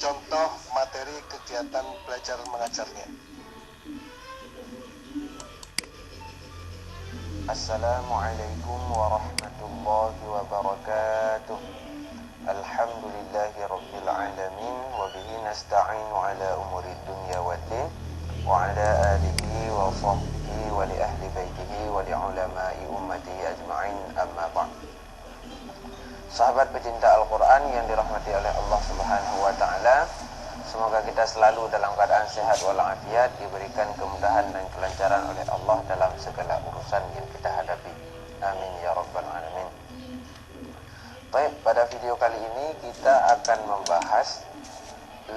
contoh materi kegiatan belajar mengajarnya. Assalamualaikum warahmatullahi wabarakatuh. Alhamdulillahi rabbil alamin wa bihi nasta'inu ala umurid dunya waddin wa ala alihi wa sahbihi wa li ahli baitihi wa li ulama'i ummatihi ajma'in, amma ba'd. Sahabat pecinta Al-Quran yang dirahmati oleh Allah Subhanahu wa ta'ala, semoga kita selalu dalam keadaan sehat walafiat, diberikan kemudahan dan kelancaran oleh Allah dalam segala urusan yang kita hadapi. Amin ya rabbal alamin. Baik, pada video kali ini kita akan membahas 5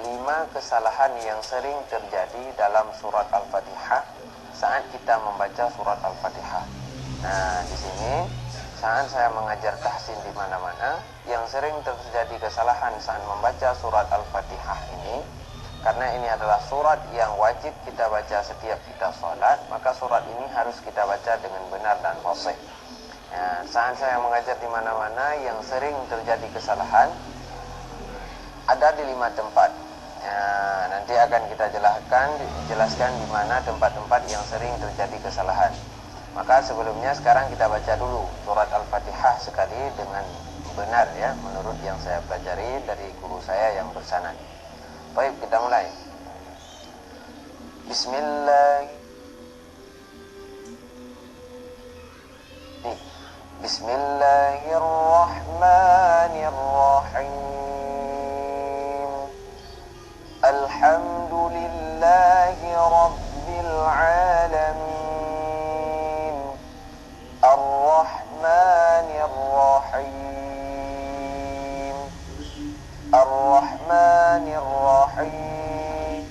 kesalahan yang sering terjadi dalam surat Al-Fatihah saat kita membaca surat Al-Fatihah. Nah, di sini saat saya mengajar tahsin di mana-mana, yang sering terjadi kesalahan saat membaca surat Al-Fatihah ini, karena ini adalah surat yang wajib kita baca setiap kita sholat, maka surat ini harus kita baca dengan benar dan fasih. Nah, saat saya mengajar di mana-mana, yang sering terjadi kesalahan ada di 5 tempat. Nah, nanti akan kita jelaskan di mana tempat-tempat yang sering terjadi kesalahan. Maka sebelumnya sekarang kita baca dulu surat Al-Fatihah sekali dengan benar ya, menurut yang saya pelajari dari guru saya yang bersanad. Baik, kita mulai. Bismillahirrahmanirrahim. Alhamdulillahi rabbil alamin. Ar-Rahmanir-Rahim. Ar-Rahmanir-Rahim.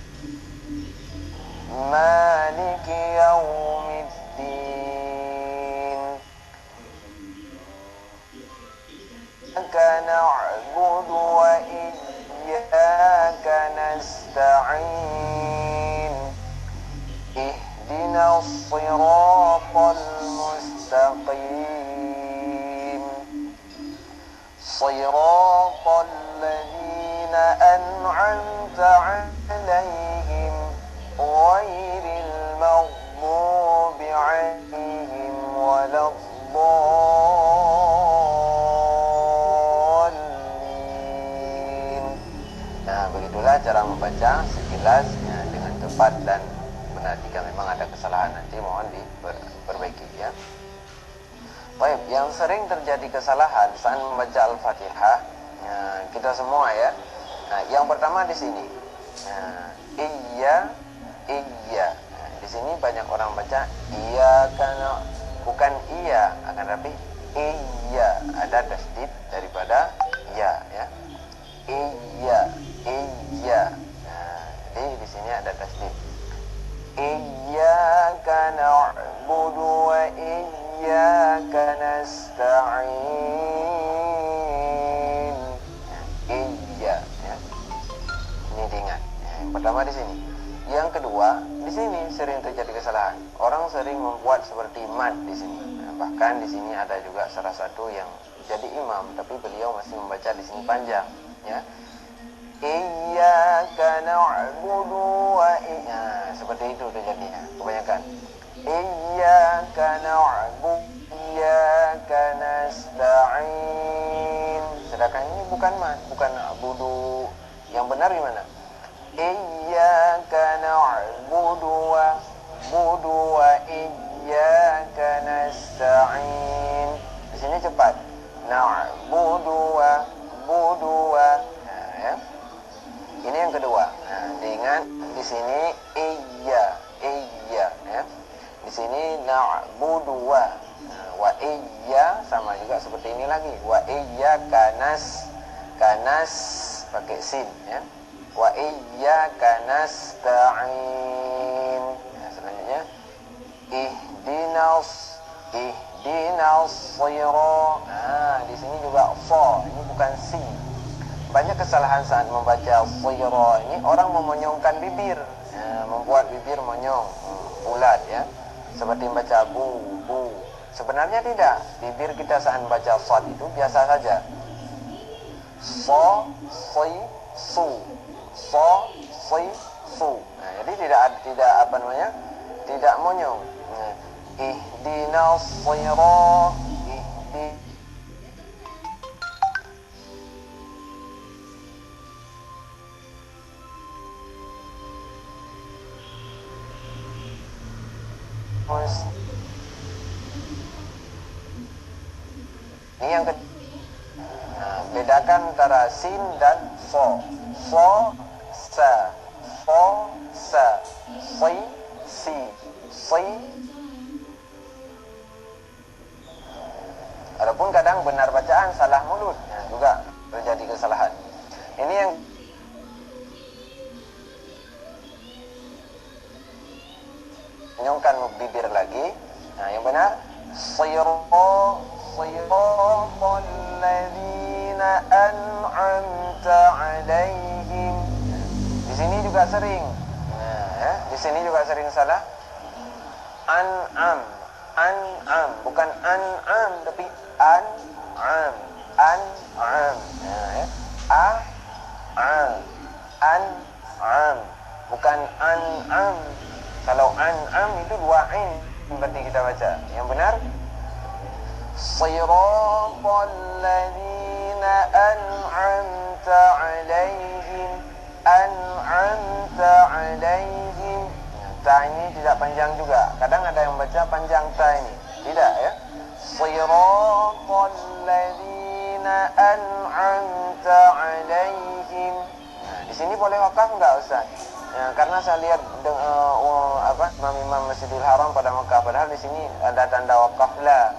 Maliki yaumiddin. Iyyaka na'budu wa iyyaka nasta'in. Ihdinas siratal mustaqim. Siratal ladzina an'amta 'alaihim ghairil maghdubi 'alaihim waladdallin. Nah, begitulah cara membaca sekilas ya, dengan tepat dan benar. Jika memang ada kesalahan nanti mohon diperbaiki ya. Baik, yang sering terjadi kesalahan saat membaca Al-Fatihah ya, kita semua ya. Nah, yang pertama di sini iya. Nah, di sini banyak orang baca iya karena bukan iya, akan tapi iya, ada tasdid daripada iya ya. Iya. Nah, jadi di sini ada tasdid. Iyyaka na'budu wa iyyaka nasta'in. Iya ya. Ini diingat. Yang pertama di sini. Yang kedua, di sini sering terjadi kesalahan. Orang sering membuat seperti mad di sini. Nah, bahkan di sini ada juga salah satu yang jadi imam, tapi beliau masih membaca di sini panjang ya. Iyyaka na'budu wa seperti itu terjadinya kebanyakan. Iyyaka na'budu iyyaka nasta'in. Sedangkan ini bukan mad, bukan na'budu. Yang benar gimana? Iyyaka na'budu wa iyyaka nasta'in. Di sini cepat. Na'budu wa ya. Ini yang kedua. Nah, diingat di sini iya ya. Di sini na'budu wa iya sama juga seperti ini lagi. Wa iyyaka kanas pakai sin ya. Wa iyyaka nasta'in. Nah, selanjutnya ihdinas sirat. Nah, di sini juga sa, ini bukan si. Banyak kesalahan saat membaca sirat ini, orang memonyongkan bibir, membuat bibir monyong, bulat ya. Seperti membaca bu. Sebenarnya tidak. Bibir kita saat membaca sad itu biasa saja. So, si, su. so, si, su. Nah, jadi tidak apa namanya? Tidak monyong. Nah, ihdinas sirat, ini yang kedua. Nah, bedakan antara sin dan so. So, sa, so, sa, si, si. Adapun kadang benar bacaan, salah mulut, nah, juga terjadi kesalahan. Ini yang menyongkan bibir lagi. Nah, yang benar siratal ladzina an'amta 'alaihim. Di sini juga sering. Nah, ya, di sini juga sering salah. An'am, an'am, bukan an'am tapi an'am, an'am. Nah, ya. An'am, bukan an'am. Kalau an'am itu dua ain berarti kita baca. Yang benar siratal ladzina an'amta 'alaihim, an'amta 'alaihim. Ta ini tidak panjang juga. Kadang ada yang baca panjang ta ini. Tidak ya. Siratal ladzina an'amta 'alaihim. Nah, di sini boleh wakaf enggak Ustaz? Ya, karena saya lihat imam Masjidil Haram pada Mekah, padahal di sini ada tanda wakaf la.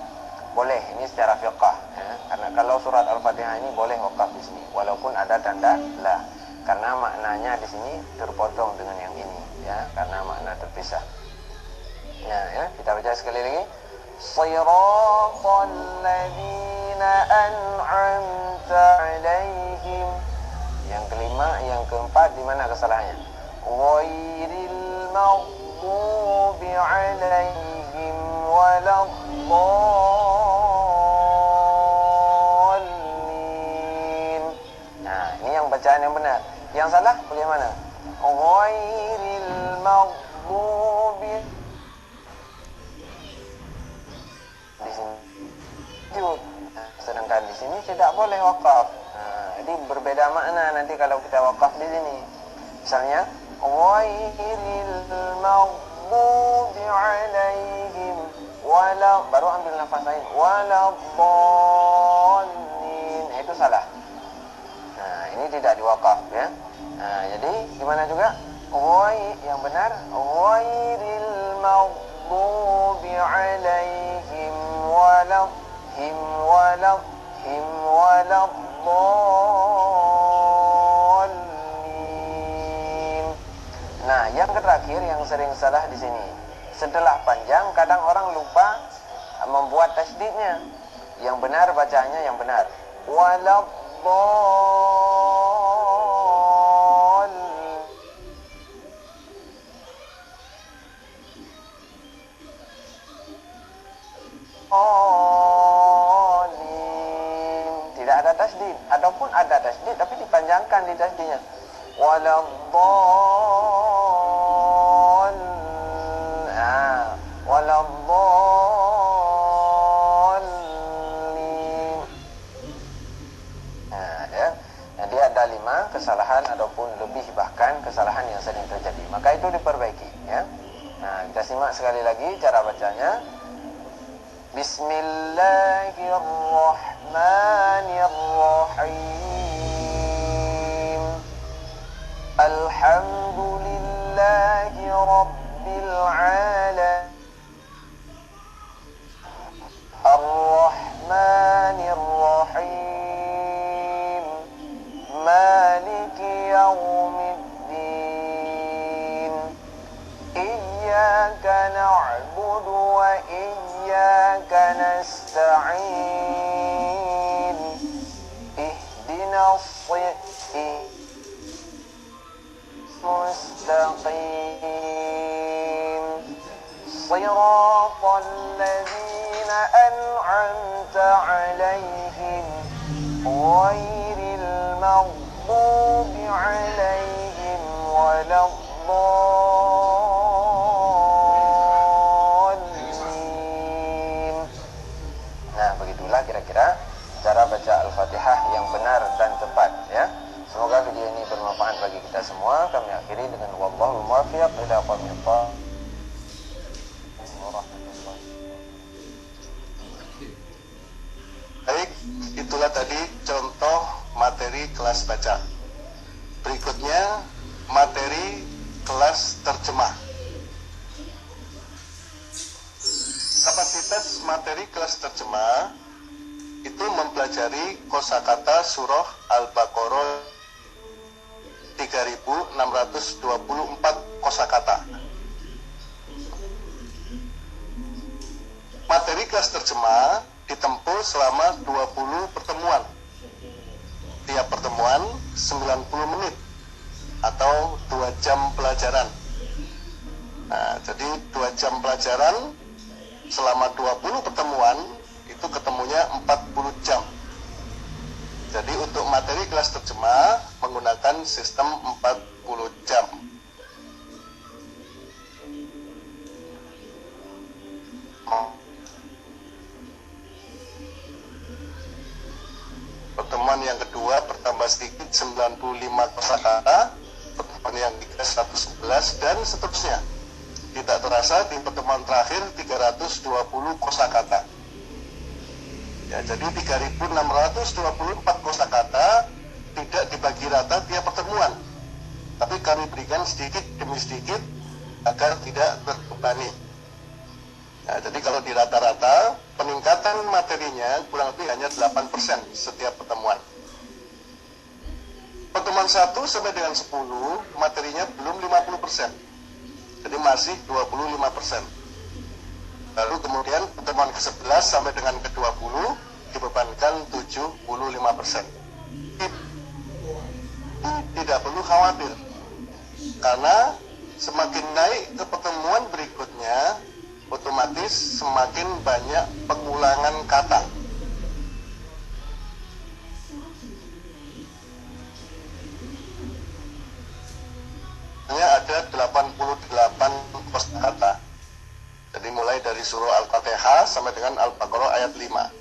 Boleh, ini secara fiqh ya. Karena kalau surat Al-Fatihah ini boleh wakaf di sini walaupun ada tanda la. Karena maknanya di sini terpotong dengan yang ini ya, karena makna terpisah. Ya, kita baca sekali lagi. Siratal ladzina an'amta 'alaihim. Yang kelima, yang keempat di mana kesalahannya? Ghairil maghdubi 'alaihim waladdallin. Nah, ini yang bacaan yang benar. Yang salah bagaimana? Ghairil maghdubi. Di sini sedangkan di sini tidak boleh wakaf. Nah, jadi berbeda makna nanti kalau kita wakaf di sini. Misalnya ghairil maghdubi 'alaihim wala, baru ambil nafas lain, waladdallin. Nah, itu salah. Nah, ini tidak diwakaf ya. Nah, jadi gimana juga? Yang benar ghairil maghdubi 'alaihim waladdallin. Nah, yang terakhir yang sering salah di sini. Setelah panjang kadang orang lupa membuat tasdidnya. Yang benar bacanya yang benar. Tidak ada tasdid, ataupun ada tasdid tapi dipanjangkan di tasdidnya. Waladdallin. Nah, ya. Jadi ada 5 kesalahan ataupun lebih bahkan kesalahan yang sering terjadi. Maka itu diperbaiki ya. Nah, kita simak sekali lagi cara bacanya. Bismillahirrahmanirrahim. Alhamdulillahi rabbil alamin. Ar-Rahmanir Rahim. Maliki yaumiddin. Iyyaka na'budu wa iyyaka nasta'in. Ihdinas mustaqim. Siratal ladzina an'amta 'alaihim ghairil maghdubi 'alaihim ولا الضالين. Nah, begitulah kira-kira cara baca Al-Fatihah yang benar dan tepat ya. Semoga video ini bermanfaat bagi kita semua. Kami akhiri dengan wallahul muwaffiq ila aqwamit thoriq. Baik, itulah tadi contoh materi kelas baca. Berikutnya materi kelas terjemah. Kapasitas materi kelas terjemah itu mempelajari kosakata surah Al-Baqarah 3624 kosakata. Materi kelas terjemah ditempuh selama 20 pertemuan. Tiap pertemuan 90 menit atau 2 jam pelajaran. Nah, jadi 2 jam pelajaran selama 20 pertemuan itu ketemunya 40 jam. Jadi untuk materi kelas terjemah menggunakan sistem 40 jam. Pertemuan yang kedua bertambah sedikit 95 kosakata, pertemuan yang ketiga 111 dan seterusnya. Tidak terasa di pertemuan terakhir 320 kosakata. Ya, jadi 3624 kosakata tidak dibagi rata tiap pertemuan. Tapi kami berikan sedikit demi sedikit agar tidak terbebani. Nah, jadi kalau di rata-rata peningkatan materinya kurang lebih hanya 8% setiap pertemuan. Pertemuan 1 sampai dengan 10 materinya belum 50%. Jadi masih 25%. Lalu kemudian pertemuan ke-11 sampai dengan ke-20 dibebankan 75%. Tidak perlu khawatir. Karena semakin naik ke pertemuan berikutnya, otomatis semakin banyak pengulangan kata. Ada 88 kosakata. Jadi mulai dari surah Al-Fatihah sampai dengan Al-Baqarah ayat 5.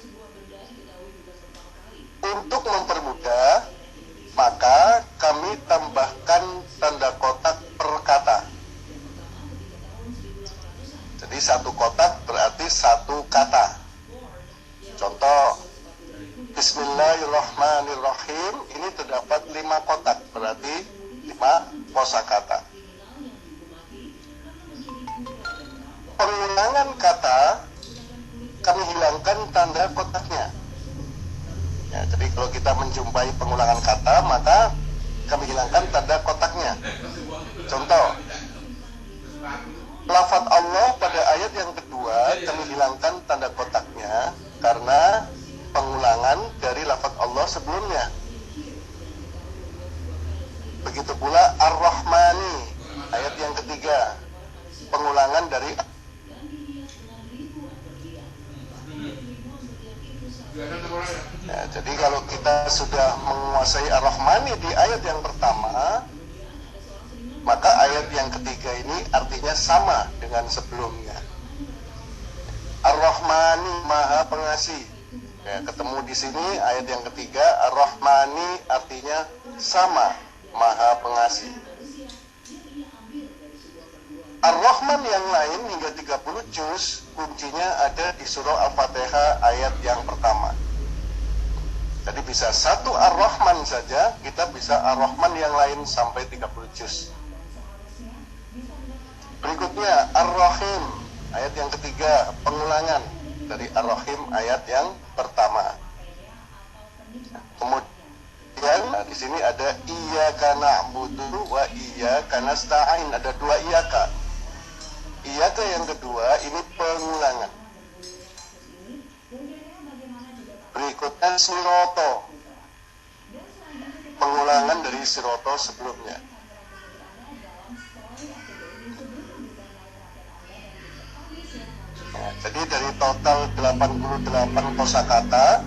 Untuk mempermudah, maka kami tambahkan tanda kotak per kata. Jadi satu kotak berarti satu kata. Contoh, Bismillahirrahmanirrahim, ini terdapat 5 kotak, berarti 5 kosakata. Pengulangan kata kami hilangkan tanda kotaknya. Ya, jadi kalau kita menjumpai pengulangan kata, maka kami hilangkan tanda kotaknya. Contoh, lafaz Allah pada ayat yang kedua kami hilangkan tanda kotaknya karena pengulangan dari lafaz Allah sebelumnya. Begitu pula Ar-Rahmani ayat yang ketiga, pengulangan dari jadi kalau kita sudah menguasai Ar-Rahmani di ayat yang pertama, maka ayat yang ketiga ini artinya sama dengan sebelumnya. Ar-Rahmani Maha Pengasih. Ya, ketemu di sini ayat yang ketiga, Ar-Rahmani artinya sama, Maha Pengasih. Ar-Rahman yang lain hingga 30 juz kuncinya ada di surah Al-Fatihah ayat yang pertama. Jadi bisa satu Ar-Rahman saja, kita bisa Ar-Rahman yang lain sampai 30 juz. Berikutnya Ar-Rahim ayat yang ketiga, pengulangan dari Ar-Rahim ayat yang pertama. Kemudian di sini ada Iyyaka na'budu wa iyyaka nasta'in, ada 2 iyyaka. Iyyaka yang kedua ini pengulangan. Berikutnya siroto, pengulangan dari siroto sebelumnya. Jadi dari total 88 kosakata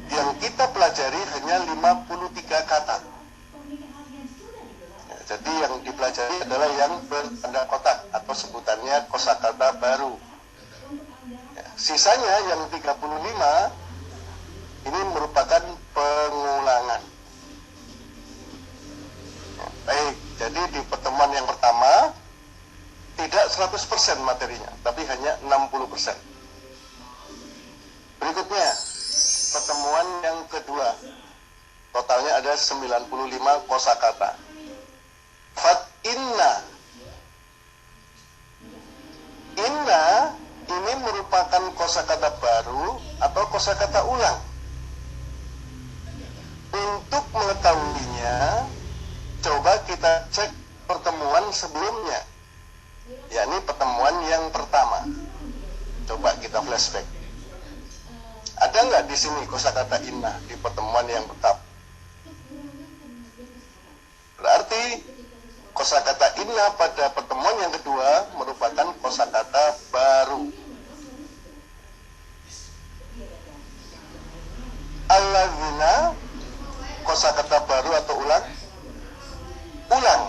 yang kita pelajari hanya 53 kata. Jadi yang dipelajari adalah yang bertanda kotak atau sebutannya kosakata baru. Ya, sisanya yang 35 ini merupakan pengulangan. Ya, baik, jadi di pertemuan yang pertama tidak 100% materinya, tapi hanya 60%. Berikutnya, pertemuan yang kedua. Totalnya ada 95 kosakata. Fat inna. Inna ini merupakan kosakata baru atau kosakata ulang. Untuk mengetahuinya, coba kita cek pertemuan sebelumnya, yakni pertemuan yang pertama. Coba kita flashback. Ada nggak di sini kosakata inna di pertemuan yang pertama? Berarti kosakata inna pada pertemuan yang kedua merupakan kosakata baru. Alladzina, kosakata baru atau ulang? Ulang.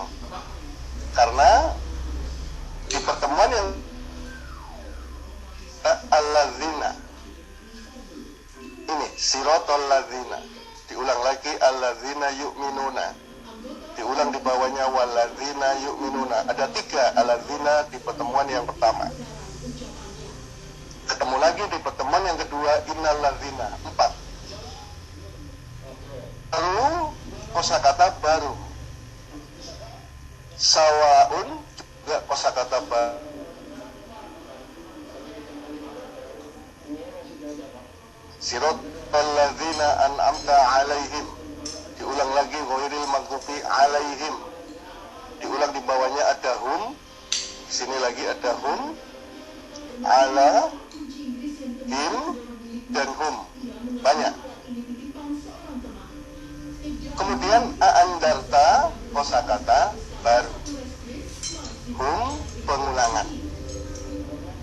Karena di pertemuan yang alladzina ini sirotol ladzina, diulang lagi alladzina yu'minuna, diulang di bawahnya waladzina yu'minuna. Ada 3 alladzina di pertemuan yang pertama. Ketemu lagi di pertemuan yang kedua innalladzina, 4. Lalu kosakata baru sawaun, juga kosakata baru. Siratal ladzina an'amta alaihim, diulang lagi ghairil maghdubi alaihim, diulang di bawahnya ada hum, di sini lagi ada hum, ala, him, dan hum, banyak. Kemudian aandarta, kosakata baru, hum, pengulangan,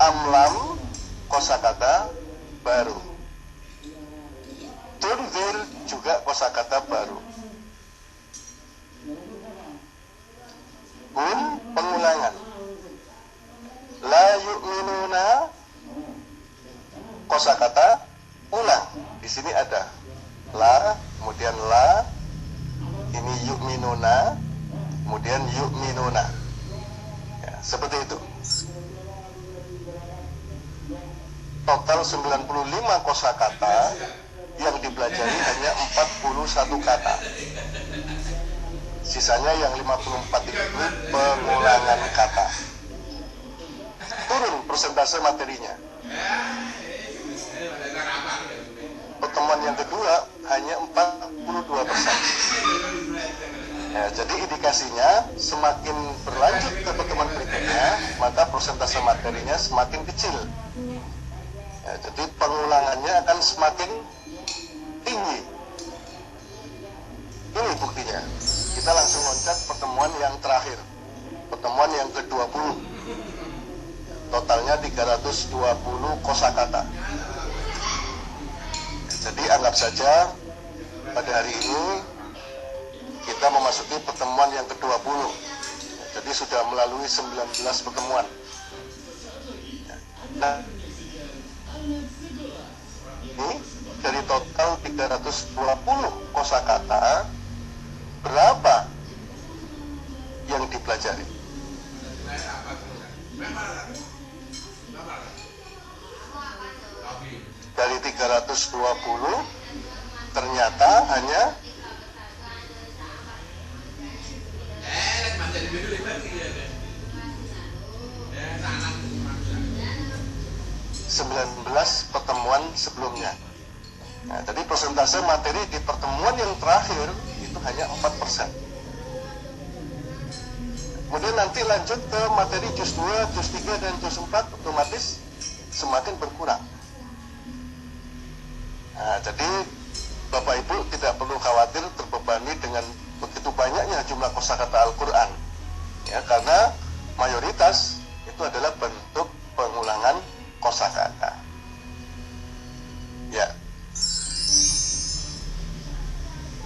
amlam, kosakata baru, tunzir juga kosakata baru, hum, pengulangan, la yu'minuna, kosakata ulang. Di sini ada la, kemudian la, ini yu'minuna, kemudian yu'minuna. Ya, seperti itu. Total 95 kosakata, yang dipelajari hanya 41 kata. Sisanya yang 54 itu pengulangan kata. Turun persentase materinya. Pertemuan yang kedua hanya 42%. Ya, jadi indikasinya semakin berlanjut ke pertemuan berikutnya, maka persentase materinya semakin kecil. Ya, jadi pengulangannya akan semakin tinggi. Ini buktinya. Kita langsung loncat pertemuan yang terakhir, pertemuan yang ke-20. Totalnya 320 kosakata. Jadi anggap saja pada hari ini kita memasuki pertemuan yang ke-20. Jadi sudah melalui 19 pertemuan. Nah, ini dari total 320 kosakata, berapa yang dipelajari? Dari 320 ternyata hanya 19 pertemuan sebelumnya. Nah, jadi persentase materi di pertemuan yang terakhir itu hanya 4%. Kemudian nanti lanjut ke materi juz 2, juz 3, dan juz 4, otomatis semakin berkurang. Nah, jadi Bapak Ibu tidak perlu khawatir terbebani dengan begitu banyaknya jumlah kosakata Al-Quran, ya, karena mayoritas itu adalah bentuk pengulangan kosakata. Ya.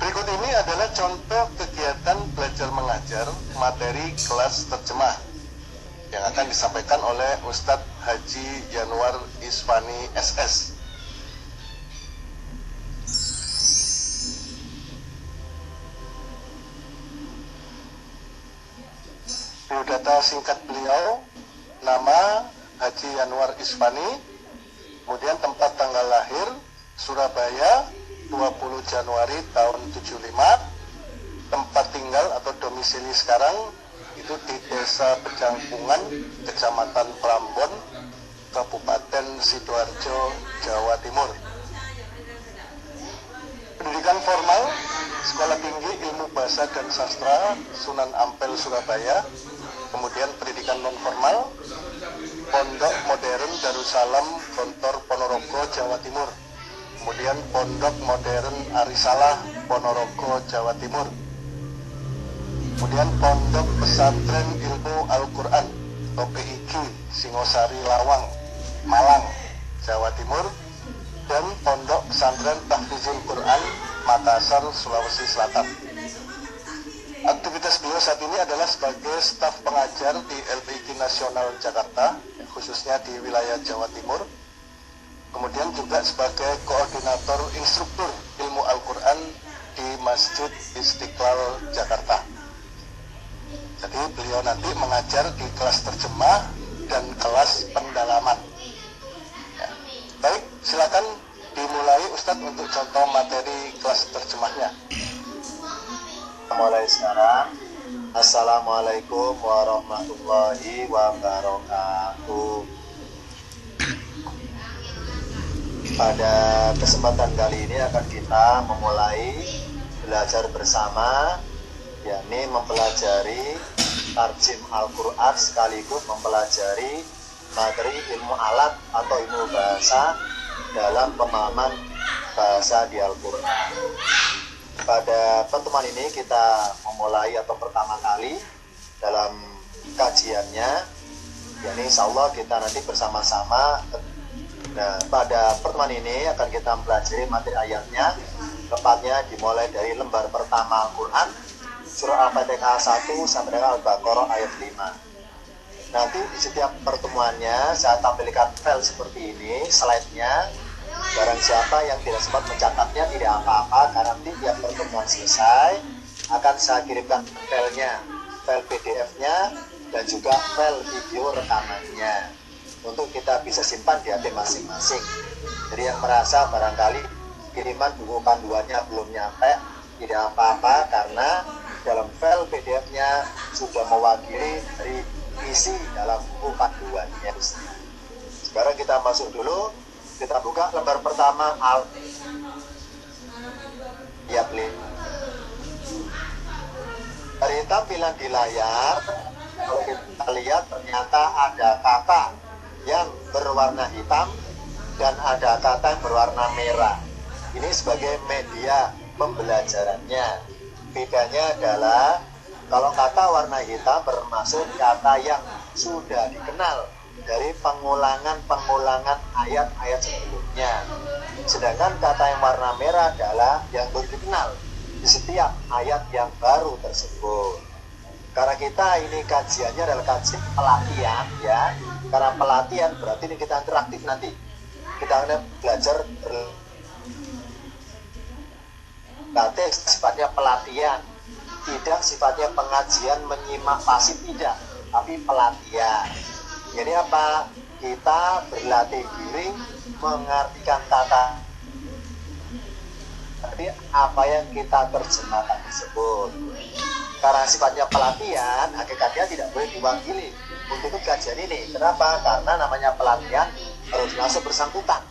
Berikut ini adalah contoh kegiatan belajar mengajar materi kelas terjemah yang akan disampaikan oleh Ustadz Haji Yanwar Isfani SS. Biodata singkat beliau, nama Haji Yanwar Isfani, kemudian tempat tanggal lahir Surabaya 20 Januari tahun 75, tempat tinggal atau domisili sekarang itu di Desa Pejangkungan, Kecamatan Prambon, Kabupaten Sidoarjo, Jawa Timur. Pendidikan formal, Sekolah Tinggi Ilmu Bahasa dan Sastra Sunan Ampel, Surabaya. Kemudian pendidikan non formal, Pondok Modern Darussalam Gontor Ponorogo, Jawa Timur. Kemudian Pondok Modern Arisalah Ponorogo, Jawa Timur. Kemudian Pondok Pesantren Ilmu Al-Quran atau PIQ Singosari Lawang, Malang, Jawa Timur. Dan Pondok Pesantren Tahfizul Quran Makassar, Sulawesi Selatan. Aktivitas beliau saat ini adalah sebagai staf pengajar di LPIQ Nasional Jakarta, khususnya di wilayah Jawa Timur. Kemudian juga sebagai koordinator instruktur ilmu Al-Quran di Masjid Istiqlal, Jakarta. Jadi beliau nanti mengajar di kelas terjemah dan kelas pendalaman. Ya. Baik, silakan dimulai Ustadz untuk contoh materi kelas terjemahnya. Mulai sekarang. Assalamualaikum warahmatullahi wabarakatuh. Pada kesempatan kali ini akan kita memulai belajar bersama, yakni mempelajari tarjim Al-Quran sekaligus mempelajari materi ilmu alat atau ilmu bahasa dalam pemahaman bahasa di Al-Quran. Pada pertemuan ini kita memulai atau pertama kali dalam kajiannya, yakni insya Allah kita nanti bersama-sama. Nah, pada pertemuan ini akan kita mempelajari materi ayatnya, tepatnya dimulai dari lembar pertama Al-Quran, surah Al-Fatihah 1 sampai dengan Al-Baqarah ayat 5. Nanti di setiap pertemuannya saya tampilkan file seperti ini, slide-nya. Barang siapa yang tidak sempat mencatatnya tidak apa-apa, karena nanti tiap pertemuan selesai akan saya kirimkan filenya, file PDF-nya dan juga file video rekamannya untuk kita bisa simpan di HP masing-masing. Jadi yang merasa barangkali kiriman buku panduannya belum nyampe, tidak apa-apa, karena dalam file PDF-nya sudah mewakili dari isi dalam buku panduannya. Sekarang kita masuk dulu. Kita buka lembar pertama ya, dari tampilan di layar, kalau kita lihat ternyata ada kata yang berwarna hitam dan ada kata yang berwarna merah. Ini sebagai media pembelajarannya. Bedanya adalah kalau kata warna hitam bermaksud kata yang sudah dikenal dari pengulangan ayat-ayat sebelumnya. Sedangkan kata yang warna merah adalah yang baru dikenal di setiap ayat yang baru tersebut. Karena kita ini kajiannya adalah kajian pelatihan ya. Karena pelatihan berarti ini kita interaktif nanti. Kita akan belajar berlatih sifatnya pelatihan. Tidak sifatnya pengajian menyimak pasif, tidak, tapi pelatihan. Jadi apa? Kita berlatih diri mengartikan kata, tapi apa yang kita terjemahkan tersebut. Karena sifatnya pelatihan, hakikatnya tidak boleh diwakili untuk kajian ini. Kenapa? Karena namanya pelatihan harus langsung bersangkutan,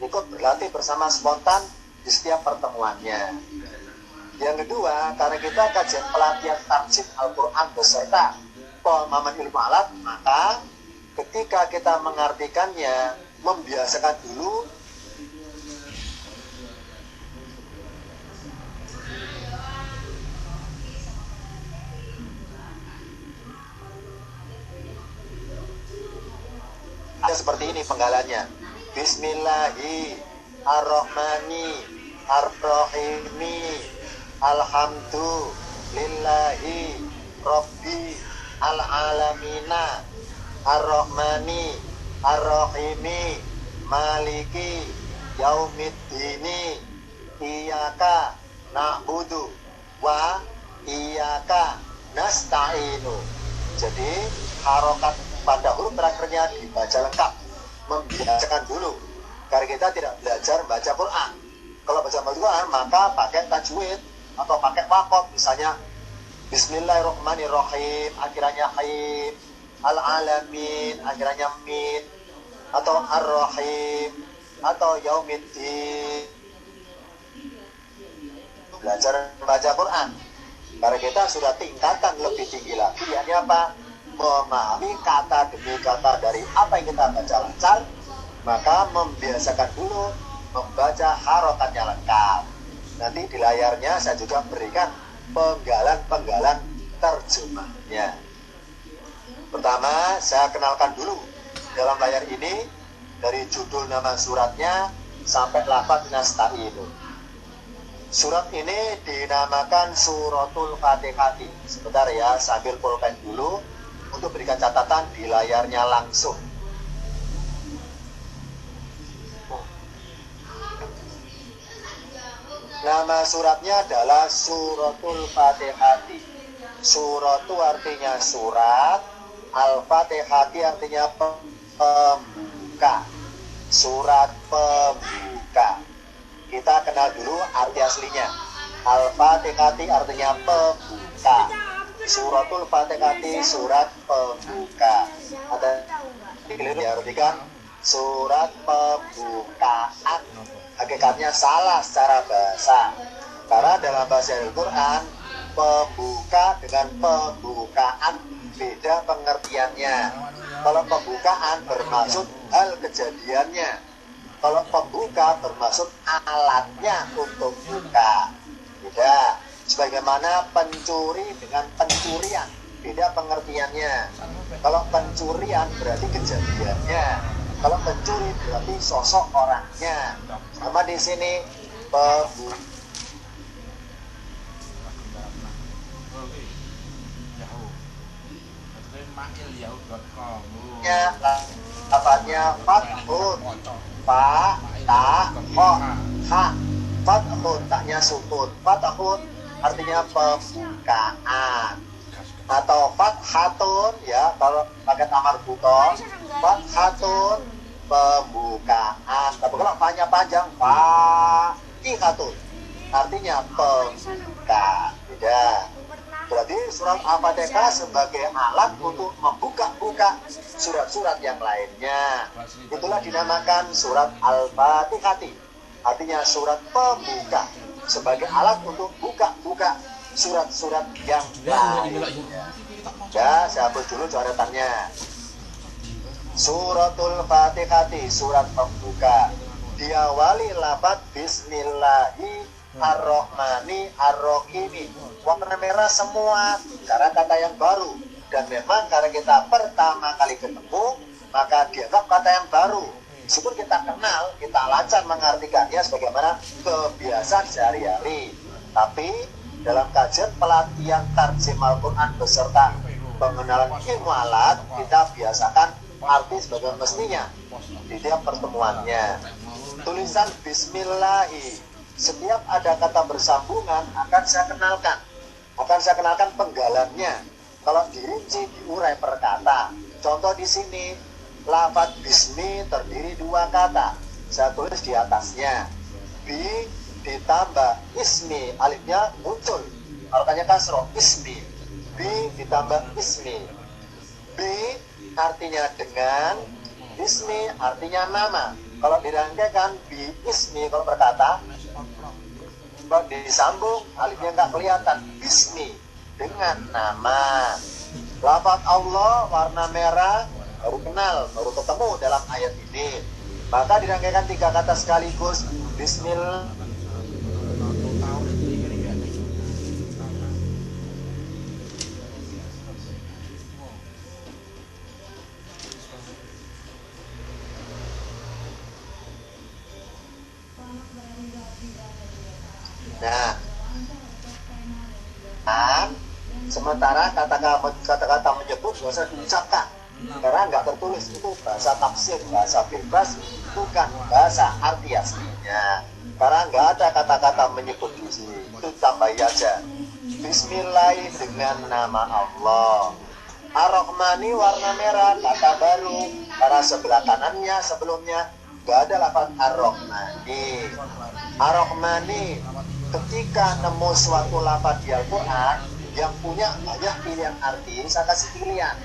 ikut berlatih bersama spontan di setiap pertemuannya. Yang kedua, karena kita kajian pelatihan tarjim Al-Quran beserta pemahaman ilmu alat, maka ketika kita mengartikannya, membiasakan dulu ada seperti ini penggalannya. Bismillahirrahmanirrahim. Alhamdulillahi Rabbi al-alamina ar-Rahmani ar-Rahimi maliki yaumiddini iyyaka na'budu wa iyyaka nasta'inu. Jadi harokat pada huruf terakhirnya dibaca lengkap, membiasakan dulu karena kita tidak belajar baca Quran. Kalau baca Quran maka pakai tajwid atau pakai waqaf, misalnya Bismillahirrahmanirrahim akhirannya haim, al-alamin akhirannya min, atau ar-rahim atau yaumiddin. Belajar baca Quran karena kita sudah tingkatan lebih tinggi lagi, yakni apa? Memahami kata demi kata dari apa yang kita baca lancar, maka membiasakan dulu membaca harokatnya lengkap. Nanti di layarnya saya juga berikan penggalan-penggalan terjemahnya. Pertama, saya kenalkan dulu dalam layar ini dari judul nama suratnya sampai lafaz nasta'inu. Surat ini dinamakan Suratul Fatihah. Sebentar ya, sambil pulpen dulu untuk berikan catatan di layarnya langsung. Nama suratnya adalah Suratul Fatihah. Surat itu artinya surat, Al-Fatihah artinya pembuka. Surat pembuka. Kita kenal dulu arti aslinya. Al-Fatihah artinya pembuka. Suratul Fatihah surat pembuka. Ada diartikan surat pembukaan. Hakikatnya salah secara bahasa. Karena dalam bahasa Al-Quran pembuka dengan pembukaan beda pengertiannya. Kalau pembukaan bermaksud hal kejadiannya. Kalau pembuka bermaksud alatnya untuk buka. Beda. Sebagaimana pencuri dengan pencurian, beda pengertiannya. Kalau pencurian berarti kejadiannya. Kalau pencuri berarti sosok orangnya. Sama di sini Lafadznya fathun, fa, ta, ho, ha. Fathun, taknya sukun. Fathun artinya pembukaan. Atau fathatun, ya, kalau pakai tamar buton, fathatun pembukaan. Tapi kalau fa-nya panjang, fatihatun artinya pembuka. Beda. Berarti surat Al-Fatihah sebagai alat untuk membuka-buka surat-surat yang lainnya. Itulah dinamakan surat Al-Fatihah. Artinya surat pembuka, sebagai alat untuk buka-buka surat-surat yang lainnya. Ya, saya hapus dulu coretannya. Suratul Fatihah, surat pembuka, diawali lafaz Bismillahirrahmanirrahim, ar-Rahimi, warna merah semua karena kata yang baru, dan memang karena kita pertama kali ketemu maka dianggap kata yang baru. Meskipun kita kenal, kita lancar mengartikannya sebagaimana kebiasaan sehari-hari, tapi dalam kajian pelatihan tarjim Al-Quran beserta pengenalan ilmu alat, kita biasakan arti sebagai mestinya di tiap pertemuannya. Tulisan Bismillahi, setiap ada kata bersambungan akan saya kenalkan penggalannya. Kalau dirinci, diurai per kata. Contoh di sini, lafaz bismi terdiri dua kata. Saya tulis di atasnya. Bi ditambah ismi, alifnya muncul. Artinya kasroh, ismi. Bi ditambah ismi. Bi artinya dengan, ismi artinya nama. Kalau dirangkaikan bi ismi, kalau berkata, kalau disambung, alifnya nggak kelihatan. Bismi dengan nama. Lafaz Allah warna merah, baru kenal, baru ketemu dalam ayat ini. Maka dirangkaikan tiga kata sekaligus. Bismillah. Nah, Sementara kata-kata menyebut nggak usah diucapkan karena nggak tertulis, itu bahasa tafsir, bahasa bebas, bukan bahasa arti aslinya. Karena nggak ada kata-kata menyebut di sini, itu tambah aja. Bismillah dengan nama Allah. Ar-Rahmani warna merah, kata baru, karena sebelah kanannya sebelumnya nggak ada lafaz Ar-Rahmani. Ar-Rahmani ketika nemu suatu lafaz di Al-Quran yang punya banyak pilihan arti, saya kasih pilihan.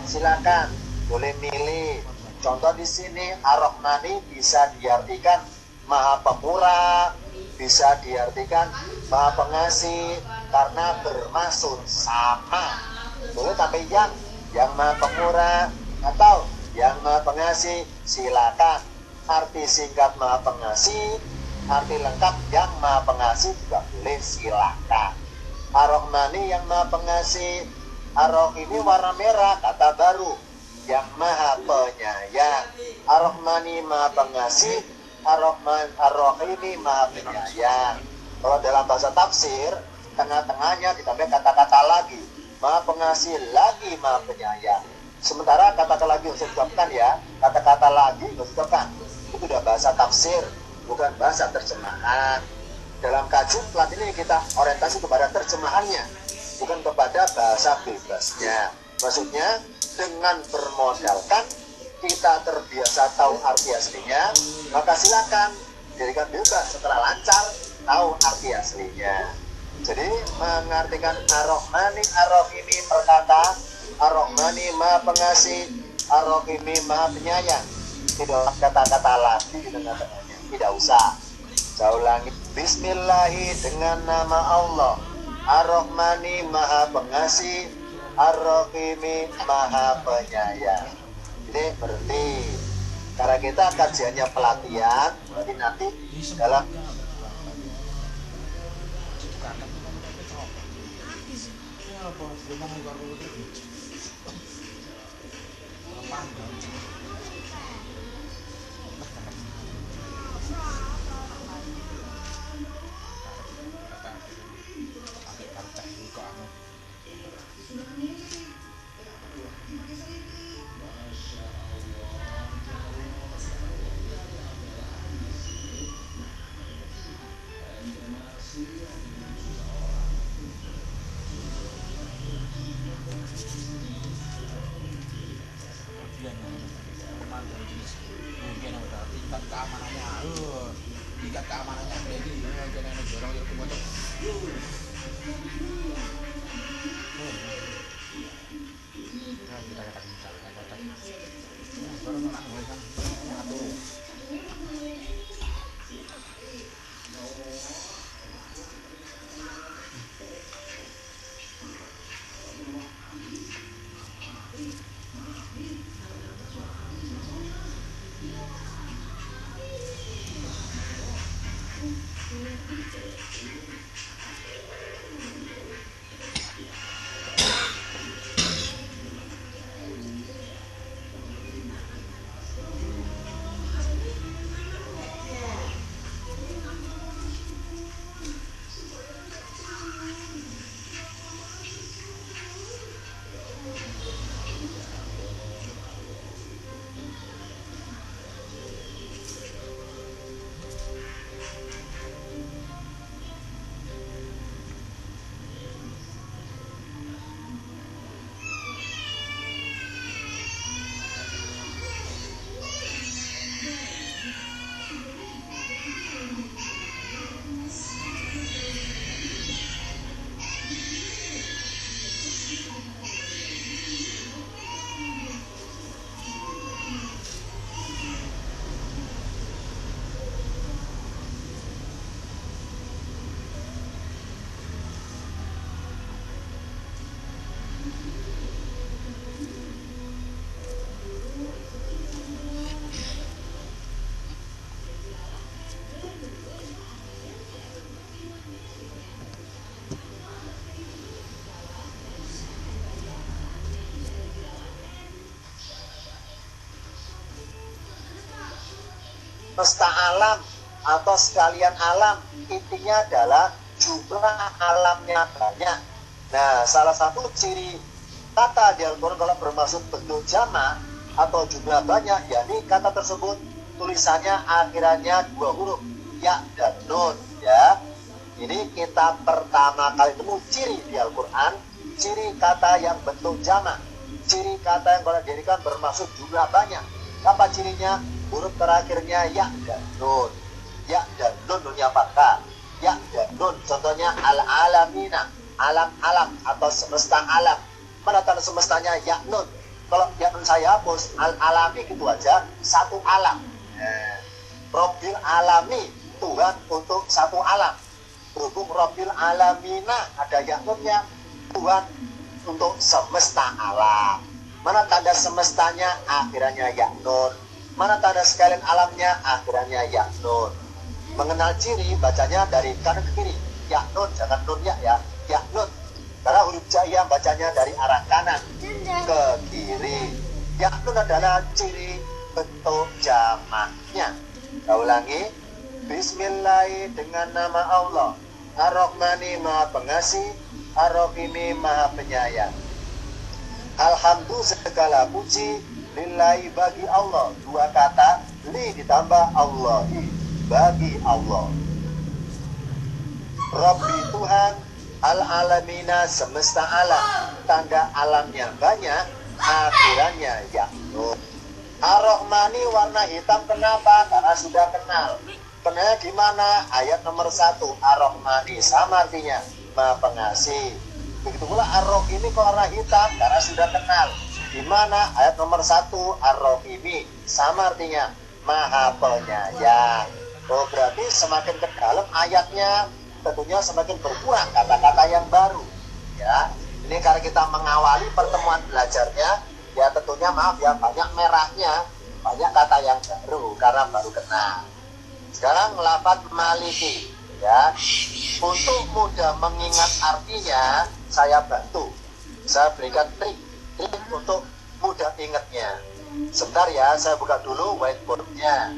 Silakan, boleh milih. Contoh di sini Ar-Rahmani bisa diartikan Maha Pemurah, bisa diartikan Maha Pengasih, karena bermaksud sama. Boleh tapi yang Maha Pemurah atau yang Maha Pengasih, silakan. Arti singkat Maha Pengasih, arti lengkap yang Maha Pengasih juga boleh, silakan. Ar-Rahmani yang Maha Pengasih, Ar-Rahim ini warna merah, kata baru, yang Maha Penyayang. Ar-Rahmani Maha Pengasih, Ar-Rahim ini Maha Penyayang. Kalau dalam bahasa tafsir, tengah-tengahnya ditambah kata-kata lagi, Maha Pengasih lagi Maha Penyayang. Sementara kata-kata lagi harus diucapkan ya, kata-kata lagi harus diucapkan. Itu udah bahasa tafsir, bukan bahasa terjemahan. Dalam kajian pelat ini kita orientasi kepada terjemahannya, bukan kepada bahasa bebasnya. Maksudnya dengan bermodalkan kita terbiasa tahu arti aslinya, maka silakan jadikan bebas setelah lancar tahu arti aslinya. Jadi mengartikan Ar-Rahmani, Ar-Rahimi perkata, Ar-Rahmani Maha Pengasih, Ar-Rahimi Maha Penyayang. Tidak kata-kata lagi di tengah-tengahnya, tidak usah. Saya ulangi, Bismillahi dengan nama Allah, Ar-Rahmani Maha Pengasih, Ar-Rahimi Maha Penyayang. Ini berarti karena kita kajiannya pelatihan, berarti nanti dalam tingkat keamanannya lagi jangan dorong yang kuat. semesta alam atau sekalian alam, intinya adalah jumlah alamnya banyak, Nah, salah satu ciri kata di Al-Quran kalau bermaksud bentuk jamak atau jumlah banyak, yakni kata tersebut tulisannya akhirannya 2 huruf, ya dan nun, ya. Ini kita pertama kali temu ciri di Al-Quran, ciri kata yang bentuk jamak, ciri kata yang kalau dijadikan bermaksud jumlah banyak. Apa cirinya? Huruf terakhirnya ya dan nun. Ya dan nun, nunnya fathah. Ya dan nun, contohnya al-alamina, alam-alam atau semesta alam. Mana tanda semestanya ya nun? Kalau ya nun saya hapus, al-alami gitu aja, satu alam. Robbil alami, Tuhan untuk satu alam. Berhubung Robbil alamina ada ya nunnya, Tuhan untuk semesta alam. Mana tanda semestanya? Akhirannya ya nun. Mana tanda sekalian alamnya? Akhirannya ya nun. Mengenal ciri bacanya dari kanan ke kiri. Ya nun, jangan nun ya, ya nun. Karena huruf jaya bacanya dari arah kanan ke kiri. Ya nun adalah ciri bentuk jamaknya. Kita ulangi. Bismillah, dengan nama Allah. Ar-Rahmani, Maha Pengasih. Ar-Rahimi, Maha Penyayang. Alhamdulillah, segala puji lillahi, bagi Allah. 2 kata, li ditambah Allahi, bagi Allah. Rabbi, Tuhan, al-alamina, semesta alam. Tanda alamnya banyak, akhirannya ya nun. Ar-Rahmani, warna hitam, kenapa? Karena sudah kenal. Kenalnya gimana? Ayat nomor 1, Ar-Rahmani, sama artinya Maha Pengasih. Begitu pula Ar-Rahimi kok warna hitam, karena sudah kenal. Gimana? Ayat nomor 1, Ar-Rahimi, sama artinya Maha Penyayang. Oh, berarti semakin ke dalam ayatnya tentunya semakin berkurang kata-kata yang baru, ya. Ini karena kita mengawali pertemuan belajarnya, ya tentunya maaf ya, banyak merahnya, banyak kata yang baru karena baru kenal. Sekarang lafaz maliki, ya. Untuk mudah mengingat artinya, saya bantu. Saya berikan trik untuk mudah ingatnya. Sebentar ya, saya buka dulu whiteboardnya.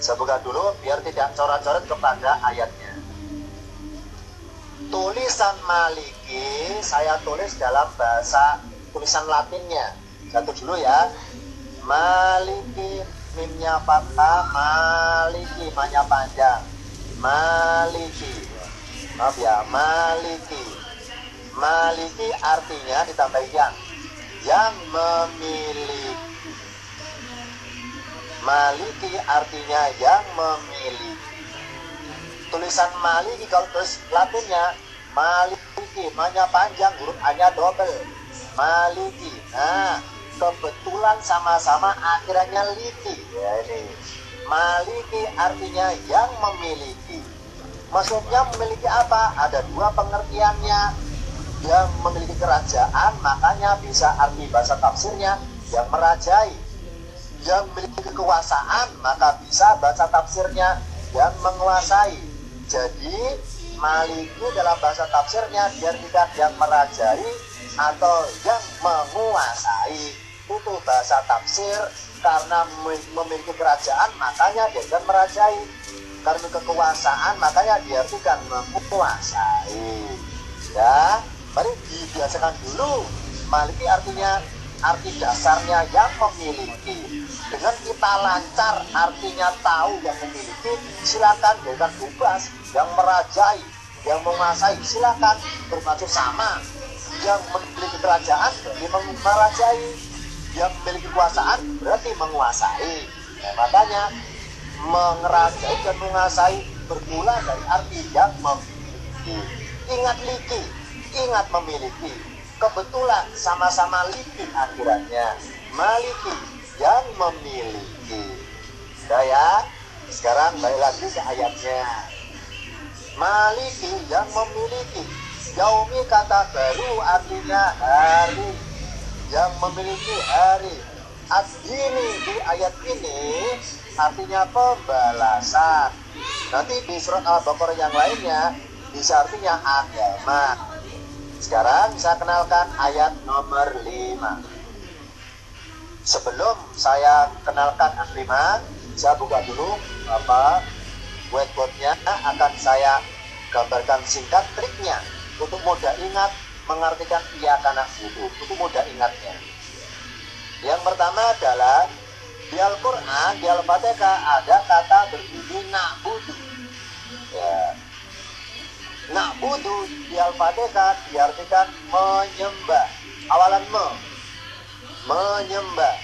Saya buka dulu biar tidak coret-coret kepada ayatnya. Tulisan maliki saya tulis dalam bahasa tulisan Latinnya. Satu dulu ya. Maliki, mimnya fathah, maliki, manya panjang. Maliki. Maaf ya, maliki. Maliki artinya ditambah yang memiliki. Maliki artinya yang memiliki. Tulisan maliki kalau tulis Latinnya maliki, manya panjang, huruf A-nya double. Maliki. Nah, kebetulan sama-sama akhirnya liki. Ya ini. Maliki artinya yang memiliki. Maksudnya memiliki apa? Ada 2 pengertiannya. Yang memiliki kerajaan, makanya bisa arti bahasa tafsirnya yang merajai. Yang memiliki kekuasaan, maka bisa bahasa tafsirnya yang menguasai. Jadi maliki dalam bahasa tafsirnya dia tidak yang merajai atau yang menguasai. Itu bahasa tafsir. Karena memiliki kerajaan makanya dia kan merajai. Karena kekuasaan makanya dia tidak menguasai. Ya, mari dibiasakan dulu. Maliki artinya arti dasarnya yang memiliki. Dengan kita lancar artinya tahu yang memiliki, silakan jadikan bebas. Yang merajai, yang menguasai, silakan bermaksud sama. Yang memiliki kerajaan berarti merajai, yang memiliki kekuasaan berarti menguasai. Nah, makanya mengerajai dan menguasai bermula dari arti yang memiliki. Ingat liki, ingat memiliki. Kebetulan sama-sama liki akhirannya. Maliki, yang memiliki. Sudah ya. Sekarang balik lagi ke ayatnya. Maliki, yang memiliki. Yaumi kata baru artinya hari. Yang memiliki hari. Ad-dini di ayat ini artinya pembalasan. Nanti di surat Al-Baqarah yang lainnya bisa artinya agama. Sekarang saya kenalkan ayat nomor 5. Sebelum saya kenalkan ayat 5, saya buka dulu whiteboardnya. Akan saya gambarkan singkat triknya untuk mudah ingat mengartikan iyyaka na'budu. Itu mudah ingatnya. Yang pertama adalah di Al-Quran, di Al-Fatihah ada kata berbunyi na'budu. Ya. Na'budu di Al-Fatihah diartikan menyembah. Awalan menyembah.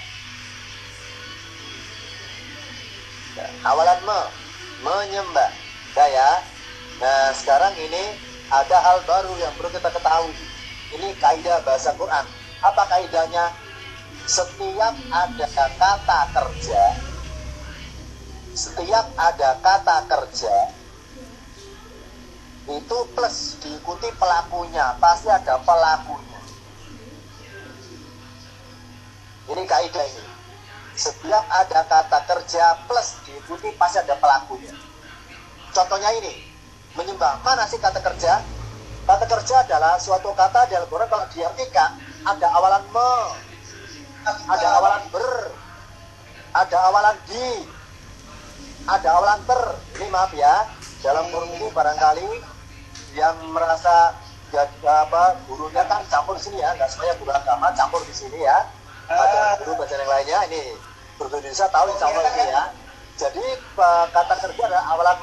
Ya, awalan menyembah. Ya. Nah, sekarang ini ada hal baru yang perlu kita ketahui. Ini kaidah bahasa Quran. Apa kaidahnya? Setiap ada kata kerja, itu plus diikuti pelakunya, pasti ada pelakunya. Ini kaidah ini. Setiap ada kata kerja plus diikuti pasti ada pelakunya. Contohnya ini, menyembah. Mana sih kata kerja? Kata kerja adalah suatu kata di Al-Quran kalau diartikan ada awalan ada awalan ada awalan di, ada awalan ter. Ini maaf ya, dalam kurung ini barangkali yang merasa gurunya kan campur di sini ya, nggak semuanya guru agama campur di sini ya. Ada guru bacaan yang lainnya, ini guru Indonesia tahu campur ini ya. Jadi kata kerja ada awalan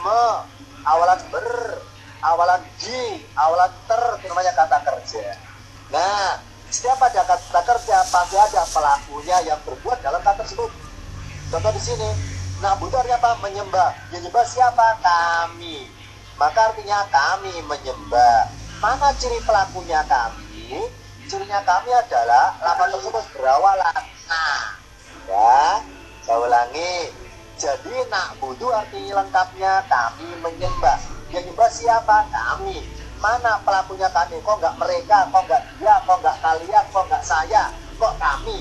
awalan awalan di, awalan ter, itu namanya kata kerja. Nah, setiap ada kata kerja pasti ada pelakunya yang berbuat dalam kata tersebut. Contoh di sini, na'budu artinya apa? Menyembah. Yang menyembah siapa? Kami. Maka artinya kami menyembah. Mana ciri pelakunya kami? Cirinya kami adalah lafaz tersebut berawalan nah. Ya, saya ulangi. Jadi na'budu artinya lengkapnya kami menyembah. Yang menyembah siapa? Kami. Mana pelakunya kami? Kok nggak mereka? Kok nggak dia? Kok nggak kalian? Kok nggak saya? Kok kami?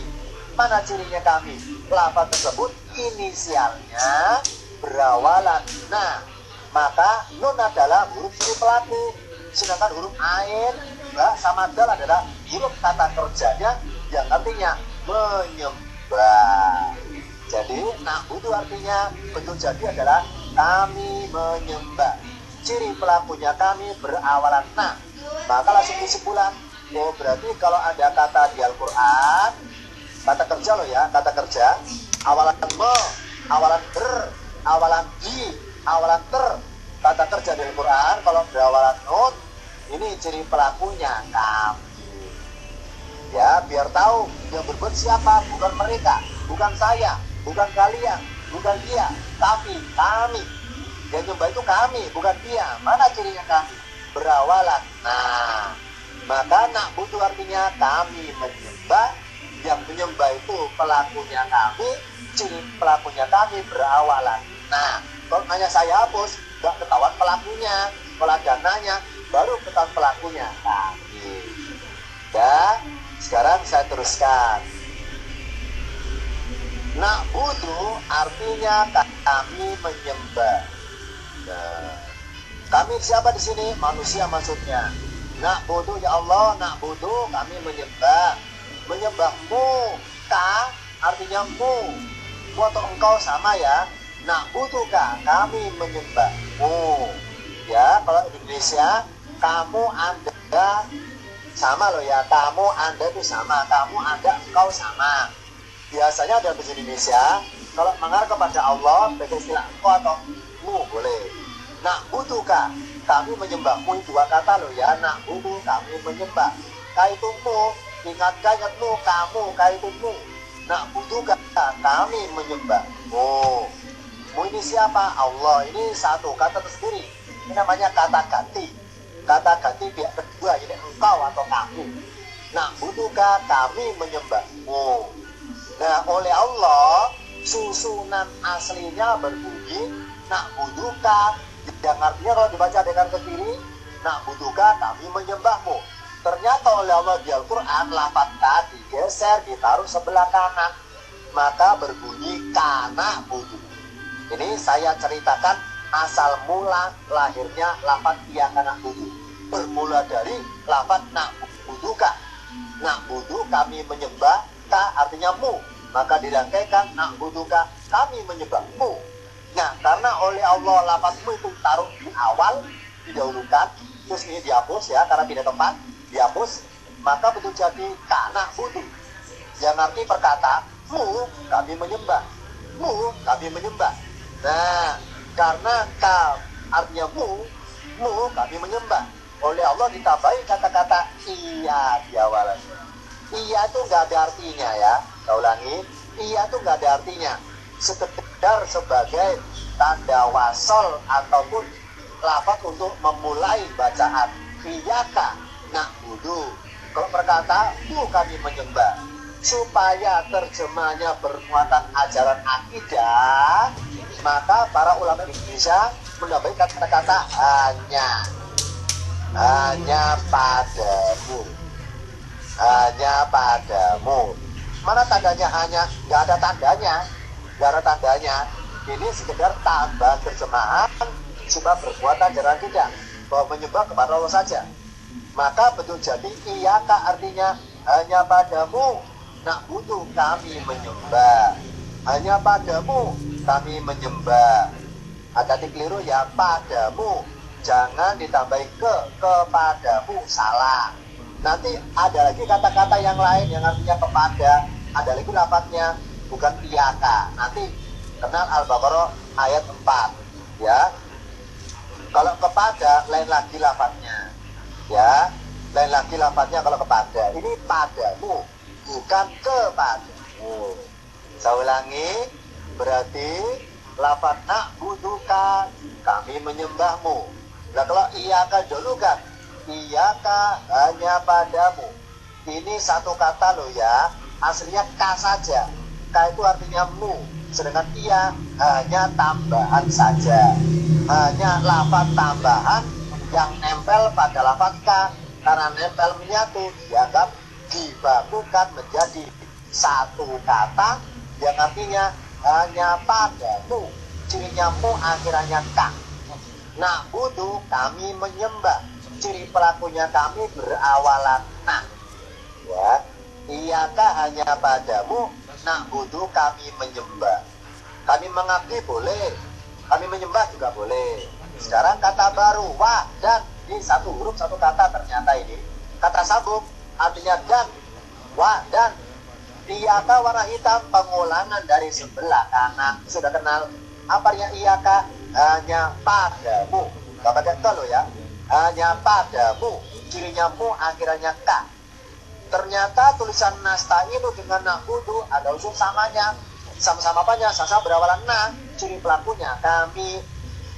Mana cirinya kami? Lafaz tersebut inisialnya berawalan nah. Maka nun adalah huruf ciri pelaku. Sedangkan huruf ain sama dal adalah huruf kata kerjanya yang artinya menyembah. Jadi na'budu artinya bentuk jadi adalah kami menyembah. Ciri pelakunya kami berawalan nah. Maka langsung kesimpulan, oh berarti kalau ada kata di Al-Quran, kata kerja loh ya, kata kerja, awalan awalan awalan di, awalan ter, kata kerja di Al-Quran kalau berawalan nun, ini ciri pelakunya kami. Ya, biar tahu yang berbuat siapa, bukan mereka, bukan saya, bukan kalian, bukan dia, tapi kami. Yang menyembah itu kami, bukan dia. Mana cirinya kami? Berawalan nah. Maka na'budu artinya kami menyembah. Yang menyembah itu pelakunya kami, ciri pelakunya kami berawalan nah. Kalau hanya saya hapus, nggak ketahuan pelakunya. Kalau ada nanya, baru ketahuan pelakunya kami. Ya, sekarang saya teruskan. Na'budu artinya kami menyembah. Nah, kami siapa di sini? Manusia maksudnya. Na'budu ya Allah, na'budu kami menyembah. Menyembahmu, ka artinya mu atau engkau sama ya. Na'budu ka kami menyembahmu. Ya, kalau Indonesia kamu anda sama loh ya. Kamu anda itu sama, kamu anda engkau sama. Biasanya dalam bahasa Indonesia kalau mengarah kepada Allah pakai istilah engkau atau mu boleh. Na'buduka kami menyembahmu, dua kata loh ya. Na'budu kami menyembah. Kaitumu ingatmu, kamu kaitumu. Na'buduka kami menyembahmu. Mu ini siapa? Allah. Ini satu kata tersendiri. Ini namanya kata ganti. Kata ganti pihak kedua, ini engkau atau kamu. Na'buduka kami menyembahmu. Nah, oleh Allah susunan aslinya berbunyi na'buduka, yang artinya kalau dibaca dengan ke kiri, na'buduka kami menyembahmu. Ternyata oleh Allah di Al-Quran lafaz ka digeser ditaruh sebelah kanan, maka berbunyi kana budu. Ini saya ceritakan asal mula lahirnya lafaz iya kana budu. Bermula dari lafaz na'buduka. Na'budu kami menyembah, ka artinya mu, maka dirangkaikan na'buduka kami menyembahmu. Nah, karena oleh Allah lafazmu itu taruh di awal, didahulukan, terus ini dihapus ya karena tidak tepat, dihapus, maka betul jadi kana butuh. Yang arti perkata, mu kami menyembah, mu kami menyembah. Nah, karena ka artinya mu kami menyembah. Oleh Allah ditambahi kata-kata iya di awalnya. Iya itu nggak ada artinya ya. Saya ulangi, iya itu nggak ada artinya. Sekedar sebagai tanda wasol ataupun lafaz untuk memulai bacaan. Iyaka na'budu. Kalau berkata, kami menyembah. Supaya terjemahnya bermuatan ajaran akidah, maka para ulama Indonesia menambahi kata-kata hanya padamu, hanya padamu. Mana tandanya hanya? Nggak ada tandanya. Ini sekedar tambahan terjemahan cuma bermuatan ajaran akidah bahwa menyembah kepada Allah saja. Maka betul jadi iyaka artinya hanya padamu. Nak butuh kami menyembah, hanya padamu kami menyembah. Hati-hati keliru ya, padamu, jangan ditambahi kepadamu, salah. Nanti ada lagi kata-kata yang lain yang artinya kepada, ada lagi lafadznya bukan iyaka. Nanti kenal Al-Baqarah ayat 4 ya. Kalau kepada lain lagi lafadznya ya, lain lagi lafadznya kalau kepada. Ini padamu, bukan kepadamu. Saya ulangi, berarti lafaz na'buduka, kami menyembahmu. Nah kalau iyaka dulu kan, iyaka hanya padamu. Ini satu kata loh ya, aslinya ka saja. Ka itu artinya mu, sedangkan iya hanya tambahan saja. Hanya lafaz tambahan yang nempel pada lafaz ka. Karena nempel menyatu, dianggap dibakukan menjadi satu kata yang artinya hanya padamu, cirinya mu akhirnya ka. Nah budu kami menyembah, ciri pelakunya kami berawalan nah ya. Iyaka hanya padamu, nah budu kami menyembah. Kami mengabdi boleh, kami menyembah juga boleh. Sekarang kata baru wa dan, ini satu huruf satu kata ternyata ini kata sambung. Artinya dan, wa dan. Iyaka warna hitam, pengulangan dari sebelah kanan. Sudah kenal apa artinya iyaka? Hanya padamu. Gak pakai ke lo ya. Hanya padamu, cirinya mu akhirnya ka. Ternyata tulisan nasta'inu dengan na'budu ada unsur samanya. Sama-sama apanya? Sama-sama berawalan na, ciri pelakunya kami.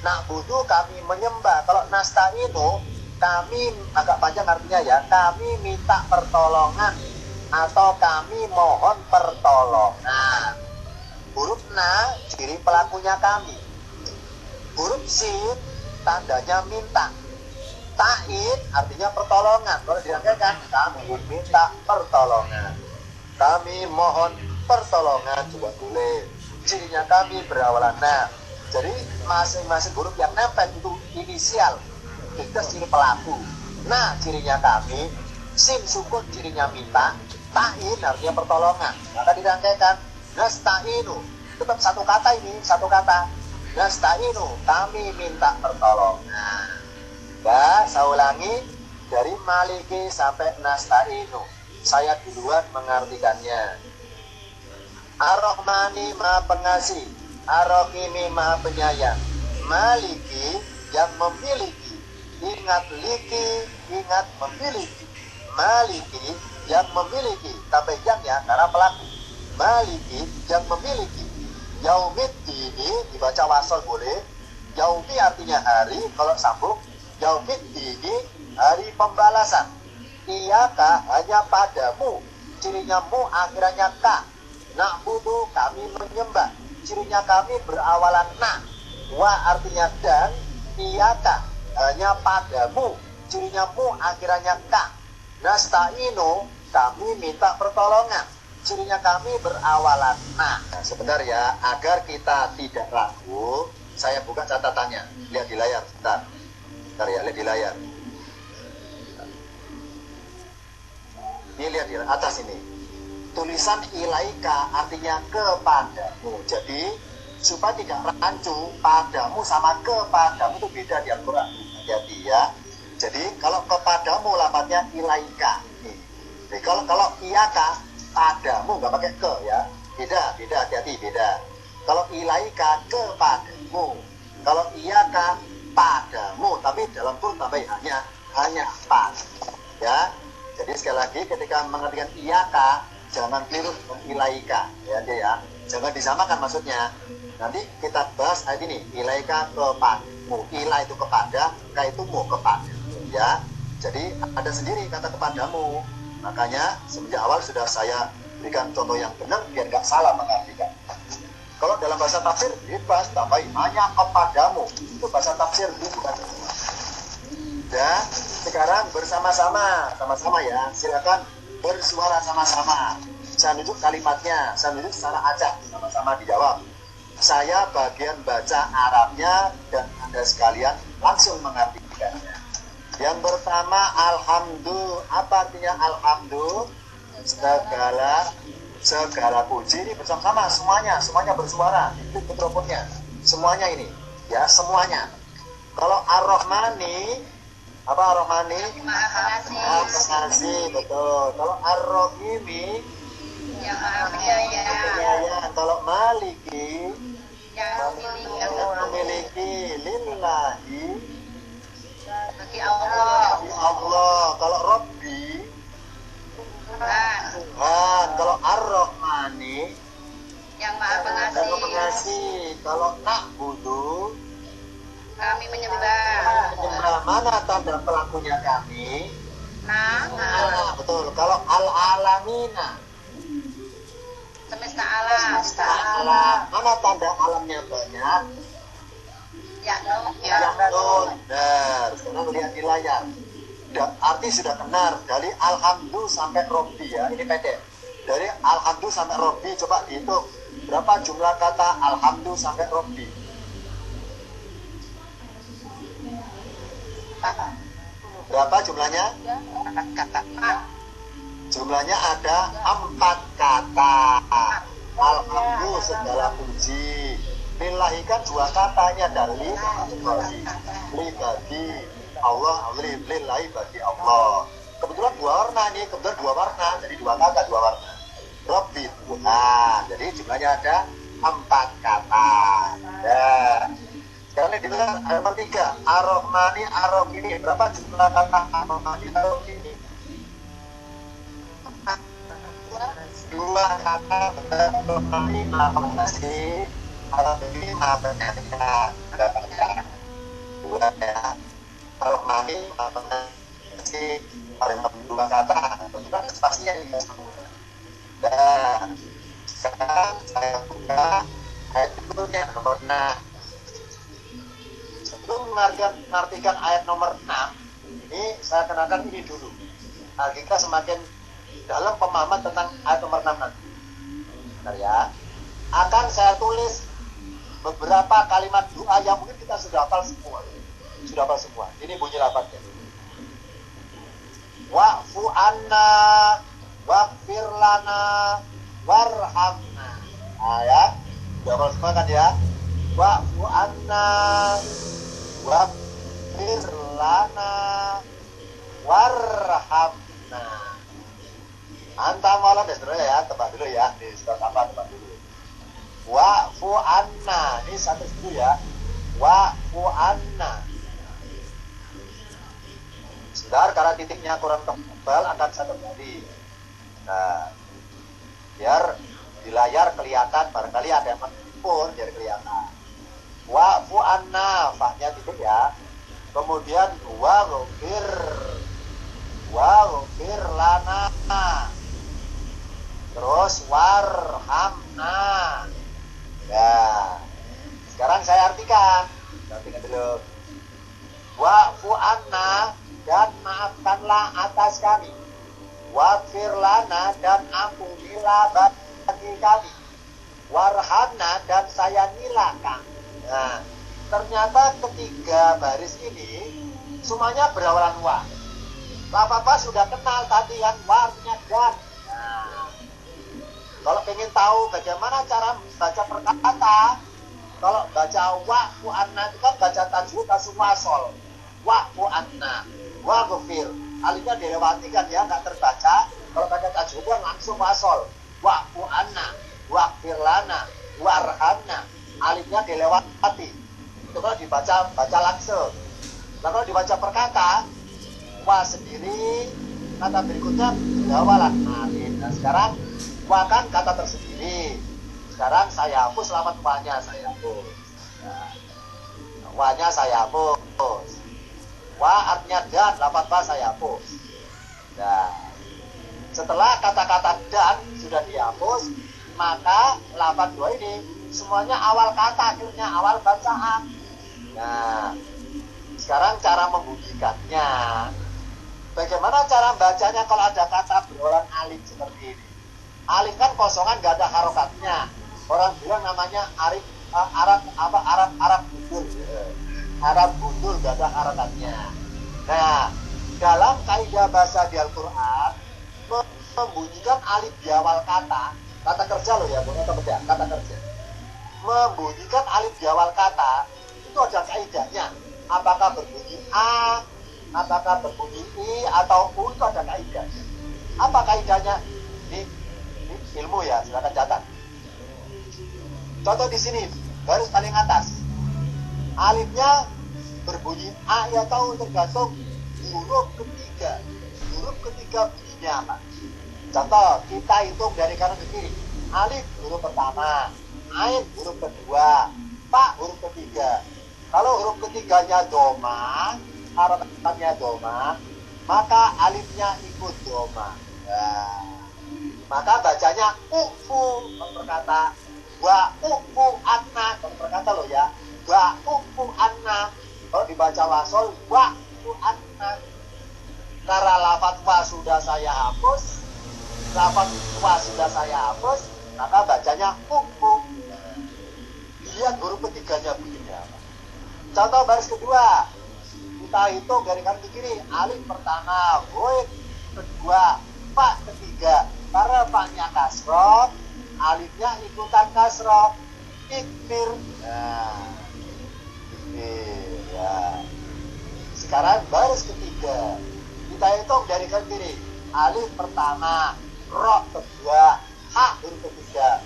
Na'budu kami menyembah. Kalau nasta'inu kami agak panjang artinya ya, kami minta pertolongan atau kami mohon pertolongan. Huruf na ciri pelakunya kami. Huruf sin tandanya minta. Ta'in artinya pertolongan. Kalau dirangkaikan kami minta pertolongan, kami mohon pertolongan juga boleh. Cirinya kami berawalan na. Jadi masing-masing huruf yang nempel itu inisial, itu ciri pelaku. Nah cirinya kami, sin sukun cirinya minta, ta'in artinya pertolongan. Maka dirangkaikan nasta'inu, tetap satu kata ini, satu kata. Nasta'inu, kami minta pertolongan. Ya, saya ulangi dari maliki sampai nasta'inu. Saya duluan mengartikannya. Ar-Rahmani maha pengasih, Ar-Rahimi maha penyayang, Maliki yang memiliki. Ingat liki, ingat memiliki. Maliki yang memiliki, tambah yang ya, karena pelaku. Maliki yang memiliki. Yaumid ini dibaca wasol boleh. Yaumi artinya hari, kalau sambung. Yaumid ini hari pembalasan. Iyaka hanya padamu, cirinya mu akhirnya ka. Na'budu kami menyembah, cirinya kami berawalan na. Wa artinya dan, iyaka hanya padamu, cirinya mu akhirnya ka. Nasta'inu kami minta pertolongan, cirinya kami berawalan na. Nah, sebentar ya, agar kita tidak ragu, saya buka catatannya. Lihat di layar, sebentar. Bentar ya, lihat di layar. Ini lihat di atas ini. Tulisan ilaika artinya kepadamu. Jadi supaya tidak rancu, padamu sama kepadamu itu beda di Al-Quran. Hati-hati ya. Jadi kalau kepadamu lafadznya ilaika. Jadi kalau iyaka padamu nggak pakai ke ya. Beda, hati-hati beda. Kalau ilaika kepadamu. Kalau iyaka padamu, tapi dalam turun tambah hanya pad. Ya. Jadi sekali lagi ketika mengertikan iyaka jangan keliru dengan ilaika ya dia ya. Jangan disamakan maksudnya. Nanti kita bahas ayat ini, ilaika kepadamu. Ila itu kepada, ka itu mu kepada. Ya. Jadi ada sendiri kata kepadamu. Makanya semenjak awal sudah saya berikan contoh yang benar biar nggak salah mengartikan. Kalau dalam bahasa tafsir bebas tambahin hanya kepadamu. Itu bahasa tafsir bukan. Ya, sekarang bersama-sama ya. Silakan bersuara sama-sama. Saya nunjuk kalimatnya, saya nunjuk secara acak, sama-sama dijawab. Saya bagian baca Arabnya dan Anda sekalian langsung mengartikannya. Yang pertama, alhamdulillah. Apa artinya alhamdulillah? Segala puji ini bersama-sama semuanya bersuara. Itu mikrofonnya. Semuanya ini, ya semuanya. Kalau ar-Rahmani, apa ar-Rahmani? Maha Pengasih, betul. Kalau ar-Rahimi, yang penyayang. Kalau Maliki, Yang memiliki lillahi, bagi Allah. Kalau Rabbi, Tuhan. Kalau Ar-Rahmani, Yang Maha Pengasih. Kalau Na'budu, Kami menyembah. mana tanda pelakunya kami? Nah, Betul. Kalau Al-Alamina, semesta alam. mana tanda alamnya banyak? Ya. Benar. Sekarang lihat di layar. Arti sudah benar. Dari Alhamdulillah sampai Robbi ya. Ini pendek. Dari Alhamdulillah sampai Robbi. Coba dihitung. Berapa jumlah kata Alhamdulillah sampai Robbi? Berapa jumlahnya? Jumlahnya ada 4 kata. Alhamdulillah segala puji. Lillahi kan 2 katanya dari li bagi Allah, lillahi bagi Allah. Kebetulan 2 warna nih, kebetulan 2 warna, jadi 2 kata 2 warna. Rabbi Tuhan. Jadi jumlahnya ada 4 kata. Ya. Sekarang ini dibilang ayat 3. Ar-Rahmani Ar-Rahimi. Berapa jumlah kata Ar-Rahmani Ar-Rahimi? 2 kata. Ar-Rahmani Maha Pengasih, Ar-Rahimi Maha Penyayang. Ada 2 ya. Ar-Rahmani Maha Pengasih. Ada 2 kata. Tentukan spasinya ini. Dan sekarang saya buka ayat berikutnya nomor 6. Sebelum mengartikan ayat nomor 6, ini saya kenakan ini dulu. Nah, kita semakin dalam pemahaman tentang ayat nomor 6 nanti. Bentar ya. Akan saya tulis beberapa kalimat doa yang mungkin kita sudah hafal semua. Ini bunyi lafadznya. Wa'fu anna waghfir lana warhamna. Nah ya, sudah hafal semua kan ya. Wa'fu anna waghfir lana warhamna. Antam malam ya, tebak dulu ya. Di surat apa tebak dulu. Wa'fu anna. Ini satu dulu ya. Wa'fu anna. Sebentar, karena titiknya kurang tebal akan saya kembali. Nah, biar di layar kelihatan, barangkali ada yang pun biar kelihatan. Wa'fu anna, fa-nya titik ya. Kemudian waghfir lana. Terus warhamna. Ya. Sekarang saya artikan dulu. Wa'fu anna, dan maafkanlah atas kami. Waghfir lana, dan ampunilah bagi kami. Warhamna, dan sayangilah kami. Nah, ternyata ketiga baris ini semuanya berawalan wa. Bapak-bapak sudah kenal tadi yang warnya dan. Nah, kalau pengen tahu bagaimana cara baca perkata, kalau baca wa'fu anna itu kan baca tajwid langsung wasol. Wa'fu anna. waghfir. Alifnya dilewati kan ya, nggak terbaca. Kalau pakai tajwid kan langsung wasol. Wa'fu anna, waghfir lana, warhamna. Alifnya dilewati. Itu kalau baca langsung. Nah kalau dibaca per kata, wa sendiri, kata berikutnya dawalan alif. Nah sekarang wa kan kata tersendiri. Sekarang saya hapus selamat wa-nya, saya hapus. Nah, wa-nya saya hapus. Wa artinya dan, lafaz ba saya hapus. Nah, setelah kata-kata dan sudah dihapus, maka lafaz dua ini semuanya awal kata, akhirnya awal bacaan. Nah, sekarang cara membunyikannya. Bagaimana cara bacanya kalau ada kata berulang alif seperti ini? Alif kan kosongan, gak ada harokatnya. Orang bilang namanya Arab gundul. Arab gundul gak ada harokatnya. Nah, dalam kaidah bahasa di Al-Quran, membunyikan alif di awal kata kerja loh ya, bukan kata kerja. Membunyikan alif di awal kata itu ada kaidahnya. Apakah berbunyi a, apakah berbunyi i atau u, itu ada kaidahnya. Apa kaidahnya? Ini ilmu ya, silakan catat. Contoh di sini, garis paling atas. Alifnya berbunyi a ya atau tergantung huruf ketiga. Huruf ketiga bunyinya apa? Contoh, kita hitung dari kanan ke kiri. Alif huruf pertama, ain huruf kedua, pa huruf ketiga. Kalau huruf ketiganya doma, harokannya doma, maka alifnya ikut doma. Nah, maka bacanya ufu berkata, wa ufu anna berkata loh ya, wa ufu anna. Kalau dibaca wasol, wa ufu anna. Karena lafaz wa sudah saya hapus, lafaz wa sudah saya hapus, maka bacanya ufu. Lihat huruf ketiganya bunyinya apa. Contoh baris kedua, kita hitung dari kanan ke kiri. Alif pertama, goib kedua, fa ketiga. Karena fa-nya kasroh, alifnya ikutan kasroh. Ikfir. Nah, ikfir ya. Sekarang baris ketiga, kita hitung dari kanan kiri. Alif pertama, ro kedua, ha huruf ketiga.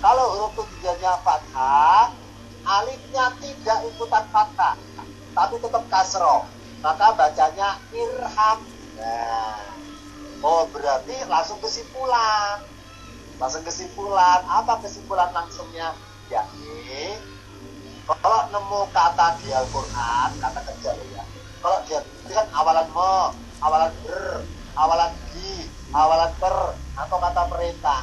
Kalau huruf ketiganya fathah, alifnya tidak ikutan fathah, tapi tetap kasroh, maka bacanya irham. Nah, oh berarti langsung kesimpulan. Apa kesimpulan langsungnya? Yakni kalau nemu kata di Al-Quran, kata kerja ya. Kalau dia kan awalan mo, awalan ber, awalan bi, awalan per, atau kata perintah.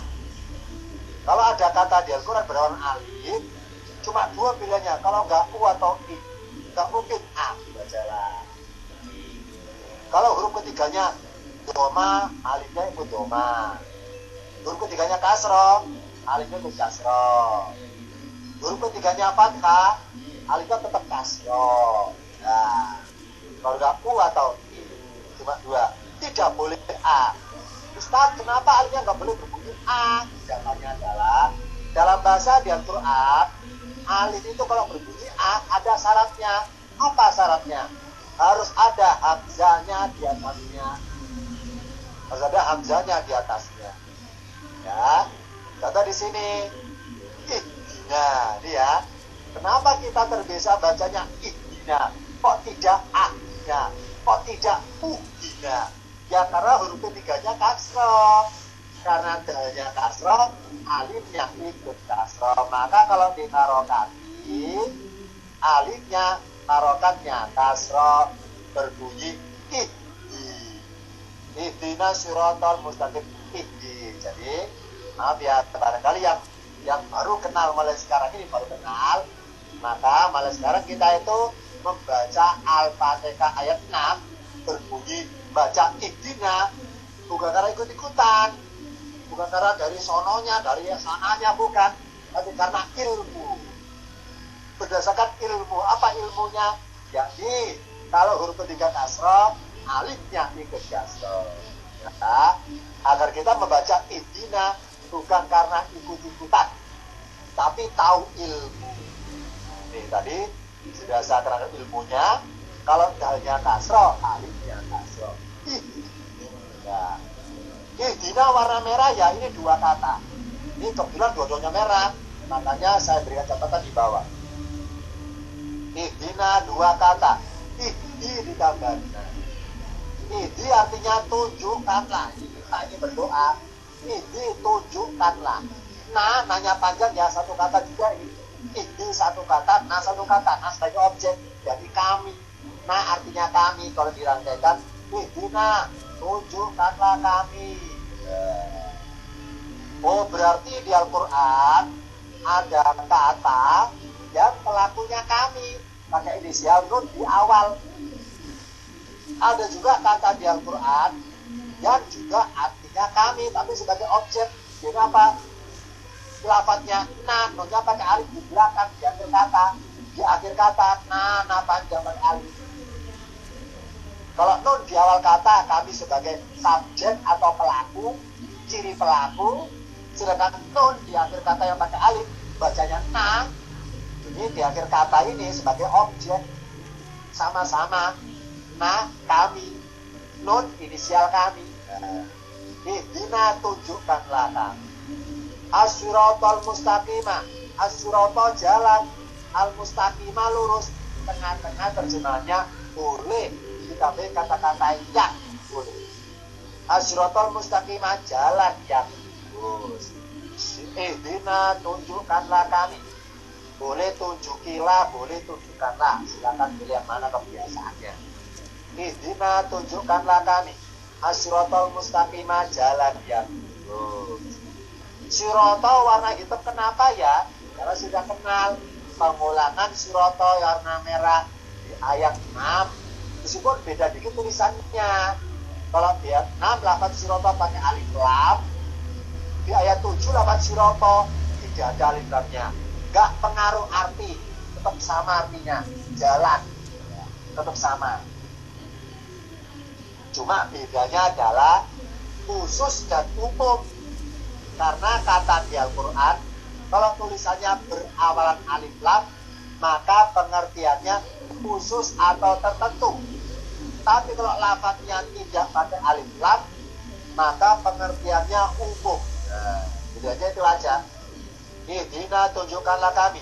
Kalau ada kata di Al-Quran berawalan alif, cuma dua pilihannya. Kalau nggak u atau i, nggak mungkin a bacalah. Kalau huruf ketiganya doma, alifnya ikut doma. Huruf ketiganya kasroh, alifnya ikut kasroh. Huruf ketiganya fathah, alifnya tetap kasroh. Nah, kalau nggak u atau i, cuma dua. Tidak boleh a. Ustaz, kenapa alifnya nggak boleh berbunyi a? Jawabannya adalah dalam bahasa di Al-Quran, alif itu kalau berbunyi a ada syaratnya. Apa syaratnya? Harus ada hamzahnya di atasnya. Harus ada hamzahnya di atasnya. Ya, contoh di sini. Ihdina, dia. Kenapa kita terbiasa bacanya ihdina? Kok tidak ahdina? Kok tidak uhdina? Ya karena huruf ketiganya kasroh. Karena dalnya kasroh, alifnya ikut kasroh. Maka kalau diharokati, alifnya harokatnya kasroh, berbunyi ihdi. Ihdina siratal mustaqim, ihdi. Jadi maaf ya, barangkali yang baru kenal mulai sekarang ini baru kenal, maka mulai sekarang kita itu membaca Al-Fatihah ayat 6 berbunyi baca ihdina, bukan karena ikut-ikutan, bukan karena dari sononya, dari sananya, bukan, tapi karena ilmu. Berdasarkan ilmu. Apa ilmunya? Yakni kalau huruf ketiga kasroh, alifnya ikut kasroh. Ya, agar kita membaca ihdina bukan karena ikut-ikutan, tapi tahu ilmu. Ini tadi sudah saya terangkan ilmunya. Kalau dalnya kasro, alifnya kasro. Ya. Ihdina warna merah ya, ini dua kata. Ini kebetulan dua-duanya merah, makanya saya berikan catatan di bawah. Ihdina dua kata. Ihdi ditambah. Ihdi artinya tunjukkanlah. Kita ini berdoa. Ihdi tunjukkanlah. Nah, nanya panjang ya, satu kata juga ini. Ihdi satu kata, nah satu kata. Nah sebagai objek, jadi kami. Nah artinya kami, kalau dirangkaikan. Ihdina, tunjukkanlah kami. Oh, berarti di Al-Quran ada kata yang pelakunya kami, pakai inisial nun di awal. Ada juga kata di Al-Quran yang juga artinya kami, tapi sebagai objek. Jadi apa? Lafadznya nah, nunnya pakai alif di belakang, di akhir kata. Di akhir kata, nah panjang pakai alif. Kalau nun di awal kata, kami sebagai subjek atau pelaku, ciri pelaku. Sedangkan nun di akhir kata yang pakai alif, bacanya nah. Ini di akhir kata ini sebagai objek. Sama-sama. Nah, kami. Nun inisial kami. Ihdina tunjukkanlah kami. As-siratal mustaqimah. As-siratal jalan. Al-mustaqimah lurus. Tengah-tengah terjemahannya boleh ditambah kata-kata yang boleh. As-siratal mustaqimah jalan yang lurus. Ihdina tunjukkanlah kami. Boleh tunjukilah, boleh tunjukkanlah. Silakan pilih yang mana kebiasaannya. Ihdina tunjukkanlah kami. As-siratal mustaqimah jalan yang lurus. Sirata warna hitam kenapa ya? Karena sudah kenal pengulangan sirata warna merah di ayat 6. Meskipun beda dikit tulisannya. Kalau di ayat 6 lafaz sirata pakai alif lam. Di ayat 7 lafaz sirata tidak ada alif lamnya. Gak pengaruh arti, tetap sama artinya. Jalan, tetap sama. Cuma bedanya adalah khusus dan umum. Karena kata di Al-Quran, kalau tulisannya berawalan alif lam, maka pengertiannya khusus atau tertentu. Tapi kalau lafadznya tidak pakai alif lam, maka pengertiannya umum. Jadi aja itu aja. Ihdina tunjukkanlah kami.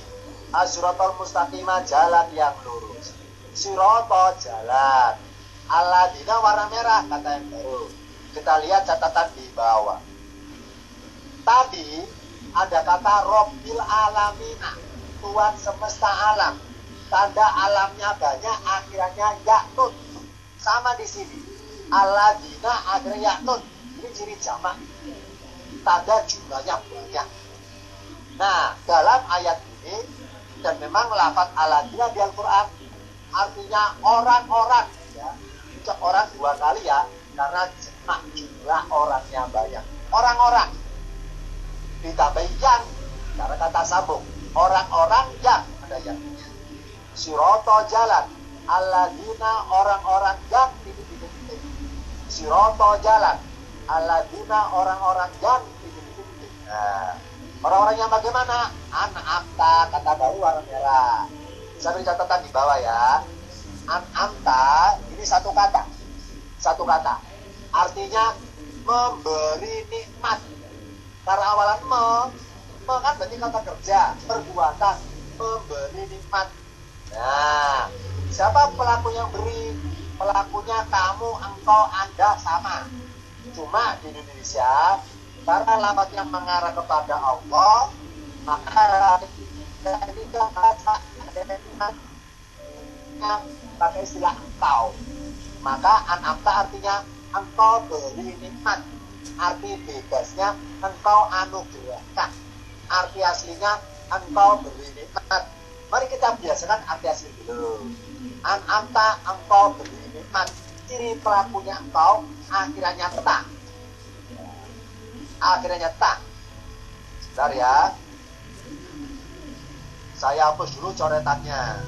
As-siratal mustaqimah jalan yang lurus. Sirata jalan. Alladzina warna merah kata yang baru. Kita lihat catatan di bawah. Tadi ada kata Rabbil Alamina, Tuhan semesta alam. Tanda alamnya banyak, akhirannya yaknun. Sama di sini. Alladzina akhirnya yaknun. Ini ciri jamak. Tanda jumlahnya banyak. Nah, dalam ayat ini, dan memang lafaz alladzina di Al-Quran artinya orang-orang. Ya. Ucap orang dua kali ya, karena jamak jumlah orangnya banyak. Orang-orang. Ditambah yang, karena kata sambung. Orang-orang yang, ada yang. Sirata jalan. Alladzina orang-orang yang titik-titik. Sirata jalan. Alladzina orang-orang yang titik-titik. Nah, orang-orang yang bagaimana? An'amta, kata baru warna merah. Saya beri catatan di bawah ya. An'amta, ini satu kata. Satu kata. Artinya memberi nikmat. Karena awalan kan berarti kata kerja, perbuatan, memberi nikmat. Nah, siapa pelaku yang beri? Pelakunya kamu, engkau, anda sama. Cuma di Indonesia, karena lafaznya mengarah kepada Allah, maka kita baca pakai istilah engkau. Maka an'amta artinya engkau beri nikmat. Arti bebasnya engkau anugerahkan. Arti aslinya engkau beri nikmat. Mari kita biasakan arti asli dulu. An'amta engkau beri nikmat. Ciri pelakunya engkau akhirannya ta. Akhirannya ta. Sebentar ya. Saya hapus dulu coretannya.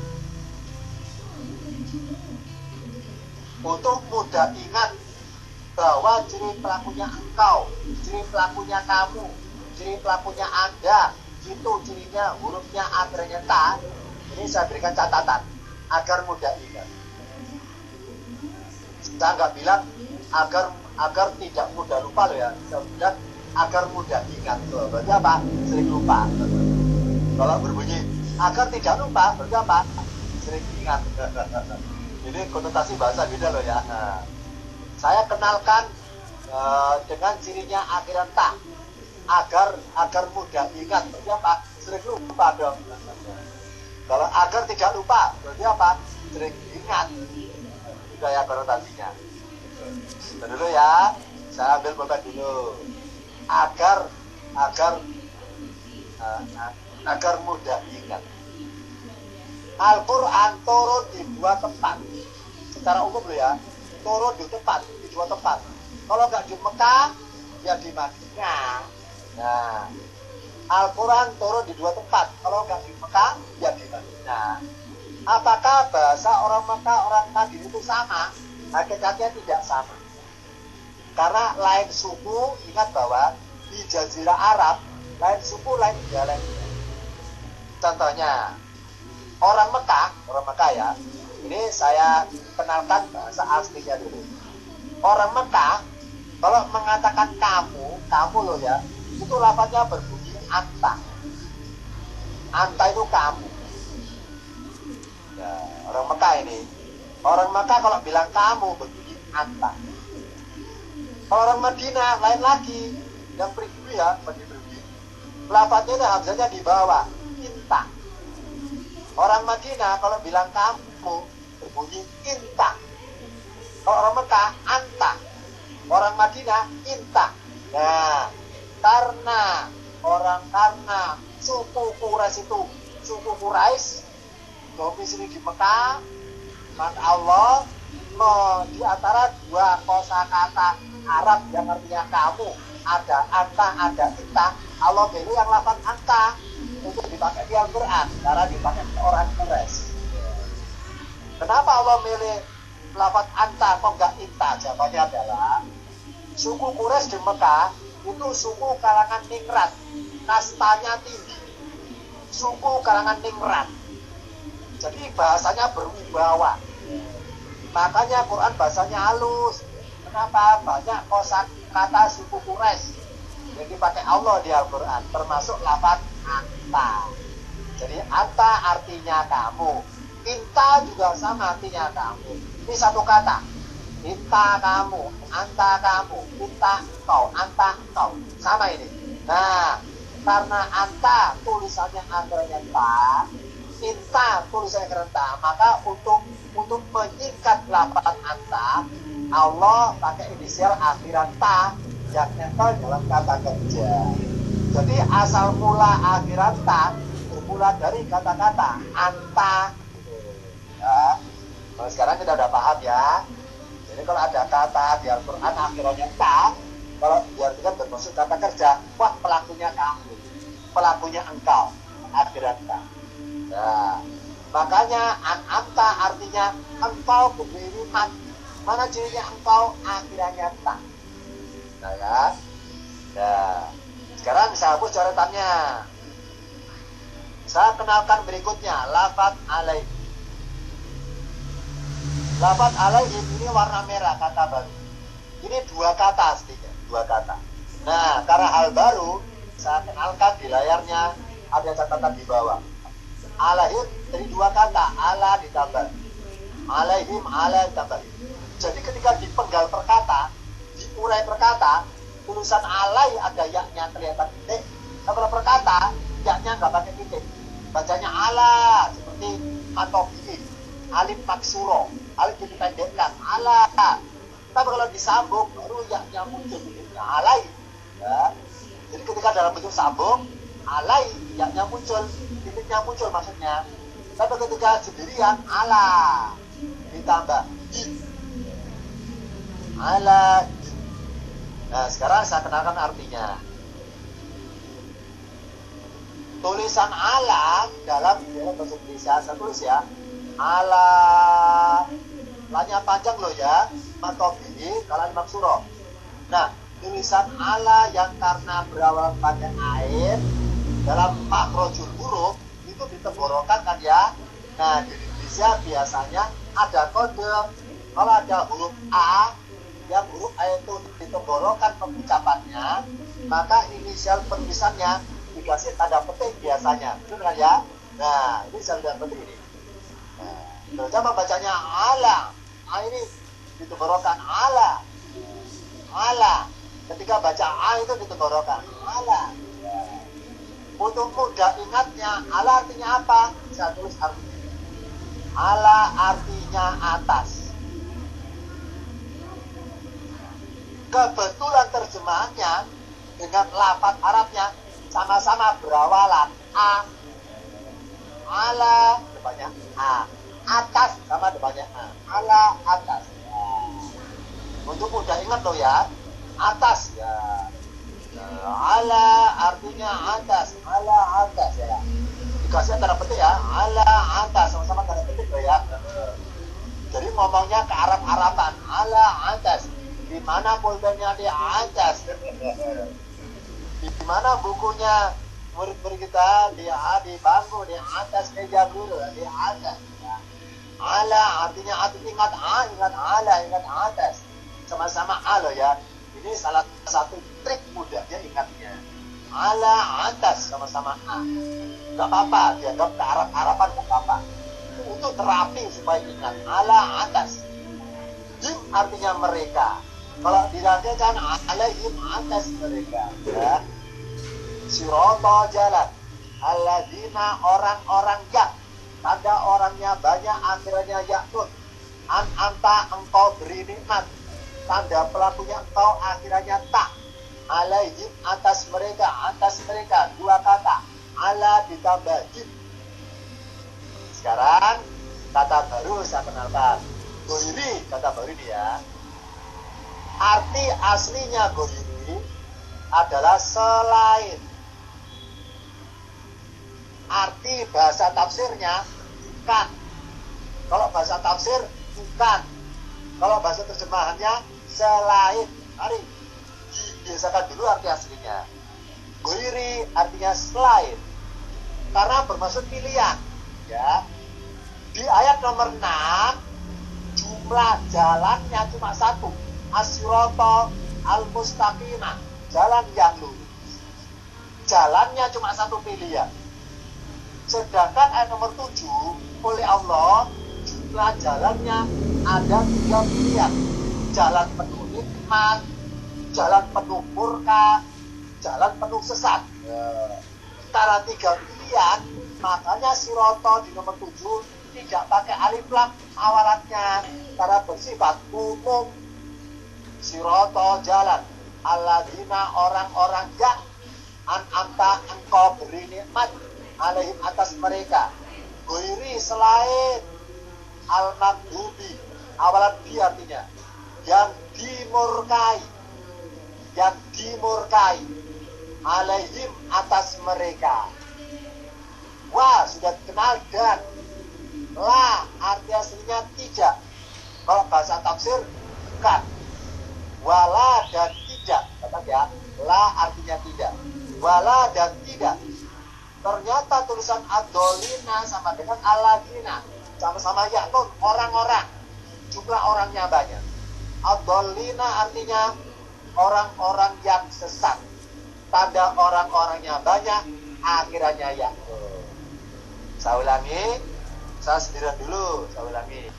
Untuk mudah ingat bahwa ciri pelakunya engkau, ciri pelakunya kamu, ciri pelakunya anda, itu cirinya hurufnya akhirnya ta. Ini saya berikan catatan agar mudah ingat. Saya nggak bilang agar tidak mudah lupa loh ya. Saya bilang agar mudah ingat. Berarti apa? Sering lupa. Kalau berbunyi agar tidak lupa, berarti apa? Sering ingat. Ini konotasi bahasa beda loh ya. Nah, saya kenalkan dengan cirinya akhiran ta, agar mudah ingat, berarti apa? Sering lupa dong. Kalau agar tidak lupa, berarti apa? Sering ingat. Itu ya konotasinya. Dulu ya, saya ambil pulpen dulu. Agar mudah ingat. Al-Quran turun di dua tempat. Secara umum loh ya, turun di dua tempat. Kalau nggak di Mekah, ya di Madinah. Nah, Al-Quran turun di dua tempat. Kalau nggak di Mekah, ya di Madinah. Apakah bahasa orang Mekah, orang Madinah itu sama? Hakikatnya tidak sama. Karena lain suku, ingat bahwa di Jazirah Arab, lain suku, lain dialek. Contohnya, orang Mekah ya, ini saya kenalkan bahasa aslinya dulu. Orang Mekah, kalau mengatakan kamu loh ya, itu lafaznya berbunyi anta. Anta itu kamu. Ya, orang Mekah ini. Orang Mekah kalau bilang kamu berbunyi anta. Kalau orang Madinah lain lagi. Yang pribumi ya, berbunyi. Lafaznya itu hamzahnya di bawah, inta. Orang Madinah kalau bilang kamu berbunyi inta. Kalau orang Mekah anta. Orang Madinah inta. Nah, karena suku Quraisy domisili di Mekah, maka Allah di antara dua kosakata Arab yang artinya kamu, ada anta, ada inta, Allah pilih yang lafaz anta untuk dipakai di Al-Quran karena dipakai orang Quraisy. Kenapa Allah milih lafaz anta kok enggak inta? Jawabannya adalah suku Quraisy di Mekah itu suku kalangan ningrat, kastanya tinggi, suku kalangan ningrat. Jadi bahasanya berwibawa. Makanya Quran bahasanya halus. Kenapa? Banyak kosakata suku Quraisy yang dipakai Allah di Al-Quran, termasuk lafaz anta. Jadi anta artinya kamu, inta juga sama artinya kamu. Ini satu kata. Inta kamu, anta kamu, inta engkau, anta engkau. Sama ini. Nah, karena anta tulisannya akhirnya ta, inta tulisannya akhirnya ta, maka untuk menyingkat lafaz anta, Allah pakai inisial akhiran ta yang nempel dalam kata kerja. Jadi asal mula akhiran ta bermula dari kata-kata anta. Ya. Nah, sekarang kita udah paham ya. Jadi kalau ada kata di Al-Quran akhirnya ta, kalau diartikan bermaksud kata kerja, wah pelakunya kamu, pelakunya engkau, akhiran ta. Nah, makanya anta artinya engkau diberi nikmat. Mana cirinya engkau akhirnya tak. Nah ya. Nah, sekarang saya hapus coretannya. Saya kenalkan berikutnya lafaz alaih. Lafaz alaih ini warna merah kata baru. Ini dua kata aslinya, dua kata. Nah, karena hal baru, saya kenalkan di layarnya ada catatan di bawah. Alaihim dari dua kata, ala ditambah. Alaihim ala ditambah. Jadi ketika dipenggal perkata, diurai perkata, tulisan alai ada yaknya kelihatan titik. Kalau perkata, yaknya nggak pakai titik. Bacanya ala, seperti matobi, alif maksuro, alif dipendekkan, ala. Tapi kalau disambung, baru yaknya muncul titiknya, alai. Ya. Jadi ketika dalam bentuk sambung, alai, yaknya muncul, titiknya muncul maksudnya. Tapi ketika sendirian, ala, ditambah ala. Nah, sekarang saya kenalkan artinya. Tulisan ala dalam bahasa Indonesia, saya tulis ya. Ala, lanya panjang loh ya. Matobi, kalan maksuro. Nah, tulisan ala yang karena berawal pada air dalam makrojul huruf itu ditemborokan kan ya. Nah, di Indonesia biasanya ada kode kalau ada huruf A, yang huruf A itu ditenggorokan pengucapannya, maka inisial penulisannya dikasih tanda petik biasanya, betul kan ya? Nah, ini tanda petik ini. Nah, coba bacanya ala, ini ditenggorokan ala, ala. Ketika baca A itu ditenggorokan ala. Untuk mudah ingatnya, ala artinya apa? Saya tulis artinya. Ala artinya atas. Kebetulan terjemahannya dengan lafaz Arabnya sama-sama berawalan A. Ala depannya A. Atas sama depannya A. Ala atas. Untuk mudah ingat loh ya. Atas ya. Ala artinya atas. Ala atas ya. Dikasih tanda petik ya. Ala atas sama-sama tanda petik loh ya. Jadi ngomongnya ke Arab-Araban. Ala atas. Di mana pulpennya di atas. Di mana bukunya murid-murid kita di bangku di atas meja guru di atas. Ya. Ala artinya atas, ingat A, ingat ala, ingat atas. Sama-sama A loh ya. Ini salah satu trik mudahnya ingatnya. Ala atas sama-sama A. Gak apa-apa, dianggap ke Arab-Araban gak apa-apa. Untuk terapi supaya ingat. Ala atas. Jim artinya mereka. Kalau dilanjutkan alaihim atas mereka. Ya. Sirata jalan. Alladzina orang-orang yang. Tanda orangnya banyak akhirnya yakun. Anta engkau beri nikmat. Tanda pelakunya engkau akhirannya tak. Alaihim atas mereka dua kata. Ala ditambah jim. Sekarang kata baru saya kenalkan. Goiri kata baru ini ya. Arti aslinya goiri adalah selain. Arti bahasa tafsirnya bukan. Kalau bahasa tafsir bukan. Kalau bahasa terjemahannya selain. Mari dibiasakan dulu arti aslinya. Goiri artinya selain. Karena bermaksud pilihan. Ya. Di ayat nomor 6 jumlah jalannya cuma satu. As-sirata al-mustaqimah. Jalan yang lurus. Jalannya cuma satu pilihan. Sedangkan ayat nomor 7 oleh Allah jumlah jalannya ada 3 pilihan. Jalan penuh nikmat, jalan penuh murka, jalan penuh sesat. Antara 3 pilihan, makanya sirata di nomor 7 tidak pakai alif lam awalannya karena bersifat umum. Sirata jalan alladzina orang-orang yang an'amta engkau beri nikmat alaihim atas mereka. Goiri selain al-maghdubi awalan bi artinya yang dimurkai alaihim atas mereka. Wah sudah kenal dan la arti aslinya tidak. Kalau bahasa tafsir bukan. Wala dan tidak, kata ya. La artinya tidak. Wala dan tidak. Ternyata tulisan adolina sama dengan aladina. Sama-sama yakun orang-orang. Jumlah orangnya banyak. Adolina artinya orang-orang yang sesat. Tanda orang-orangnya banyak, akhirannya yakun. Saya ulangi. Saya sendirian dulu. Saya ulangi.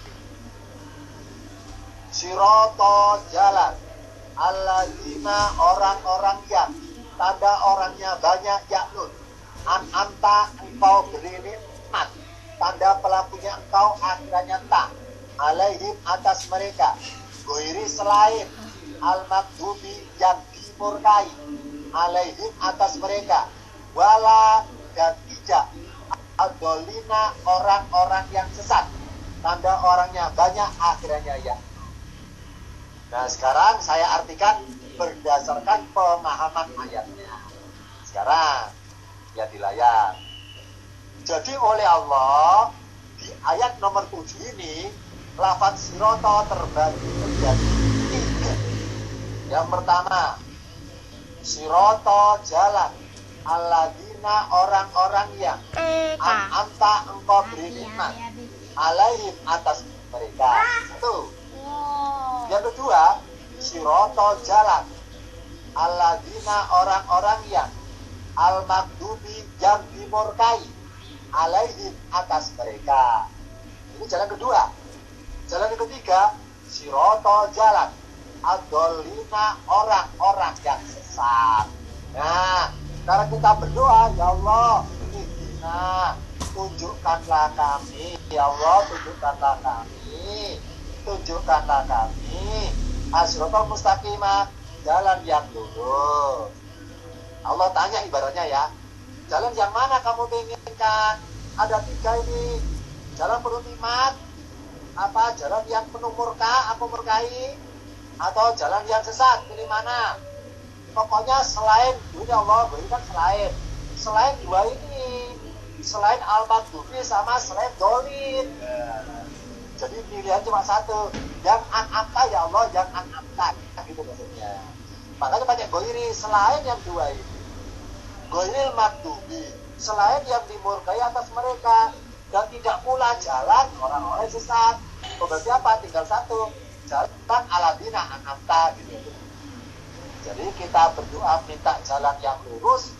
Sirata jalan. Alladzina orang-orang yang tanda orangnya banyak yakun. Anta engkau beri nikmat. Tanda pelakunya engkau akhirannya tak. Alaihim atas mereka. Goiri selain. Al-maghdubi yang dimurkai. Alaihim atas mereka. Wala dan tidak. Adolina orang-orang yang sesat. Tanda orangnya banyak akhirannya ya. Nah sekarang saya artikan berdasarkan pemahaman ayatnya. Sekarang ya di layar. Jadi oleh Allah di ayat nomor 7 ini lafaz sirata terbagi menjadi 3. Yang pertama sirata jalan alladzina orang-orang yang an'amta engkau beri nikmat alaihim atas mereka. Satu. Yang kedua, sirotol jalan. Alladzina orang-orang yang al-maghdubi yang dimurkai alaihim atas mereka. Ini jalan kedua. Jalan yang ketiga, sirotol jalan. Adolina orang-orang yang sesat. Nah, sekarang kita berdoa, ya Allah, ihdina, tunjukkanlah kami, ya Allah, tunjukkanlah kami, tunjukkanlah kami, as-siratal mustaqimah, jalan yang lurus. Allah tanya ibaratnya ya, jalan yang mana kamu inginkan? Ada 3 ini, jalan penuh nikmat, apa jalan yang penuh murka, aku murkai, atau jalan yang sesat, pilih mana? Pokoknya selain dunia Allah berikan selain 2 ini, selain al-maghdubi sama selain dolin. Jadi pilihan cuma 1, yang an'amta ya Allah, yang an'amta, gitu maksudnya. Makanya pakai goiri, selain yang 2 ini, goiril maghdubi, selain yang dimurkai atas mereka, dan tidak pula jalan orang-orang sesat. Berarti apa? Tinggal 1, jalan aladina an'amta, gitu. Jadi kita berdoa minta jalan yang lurus.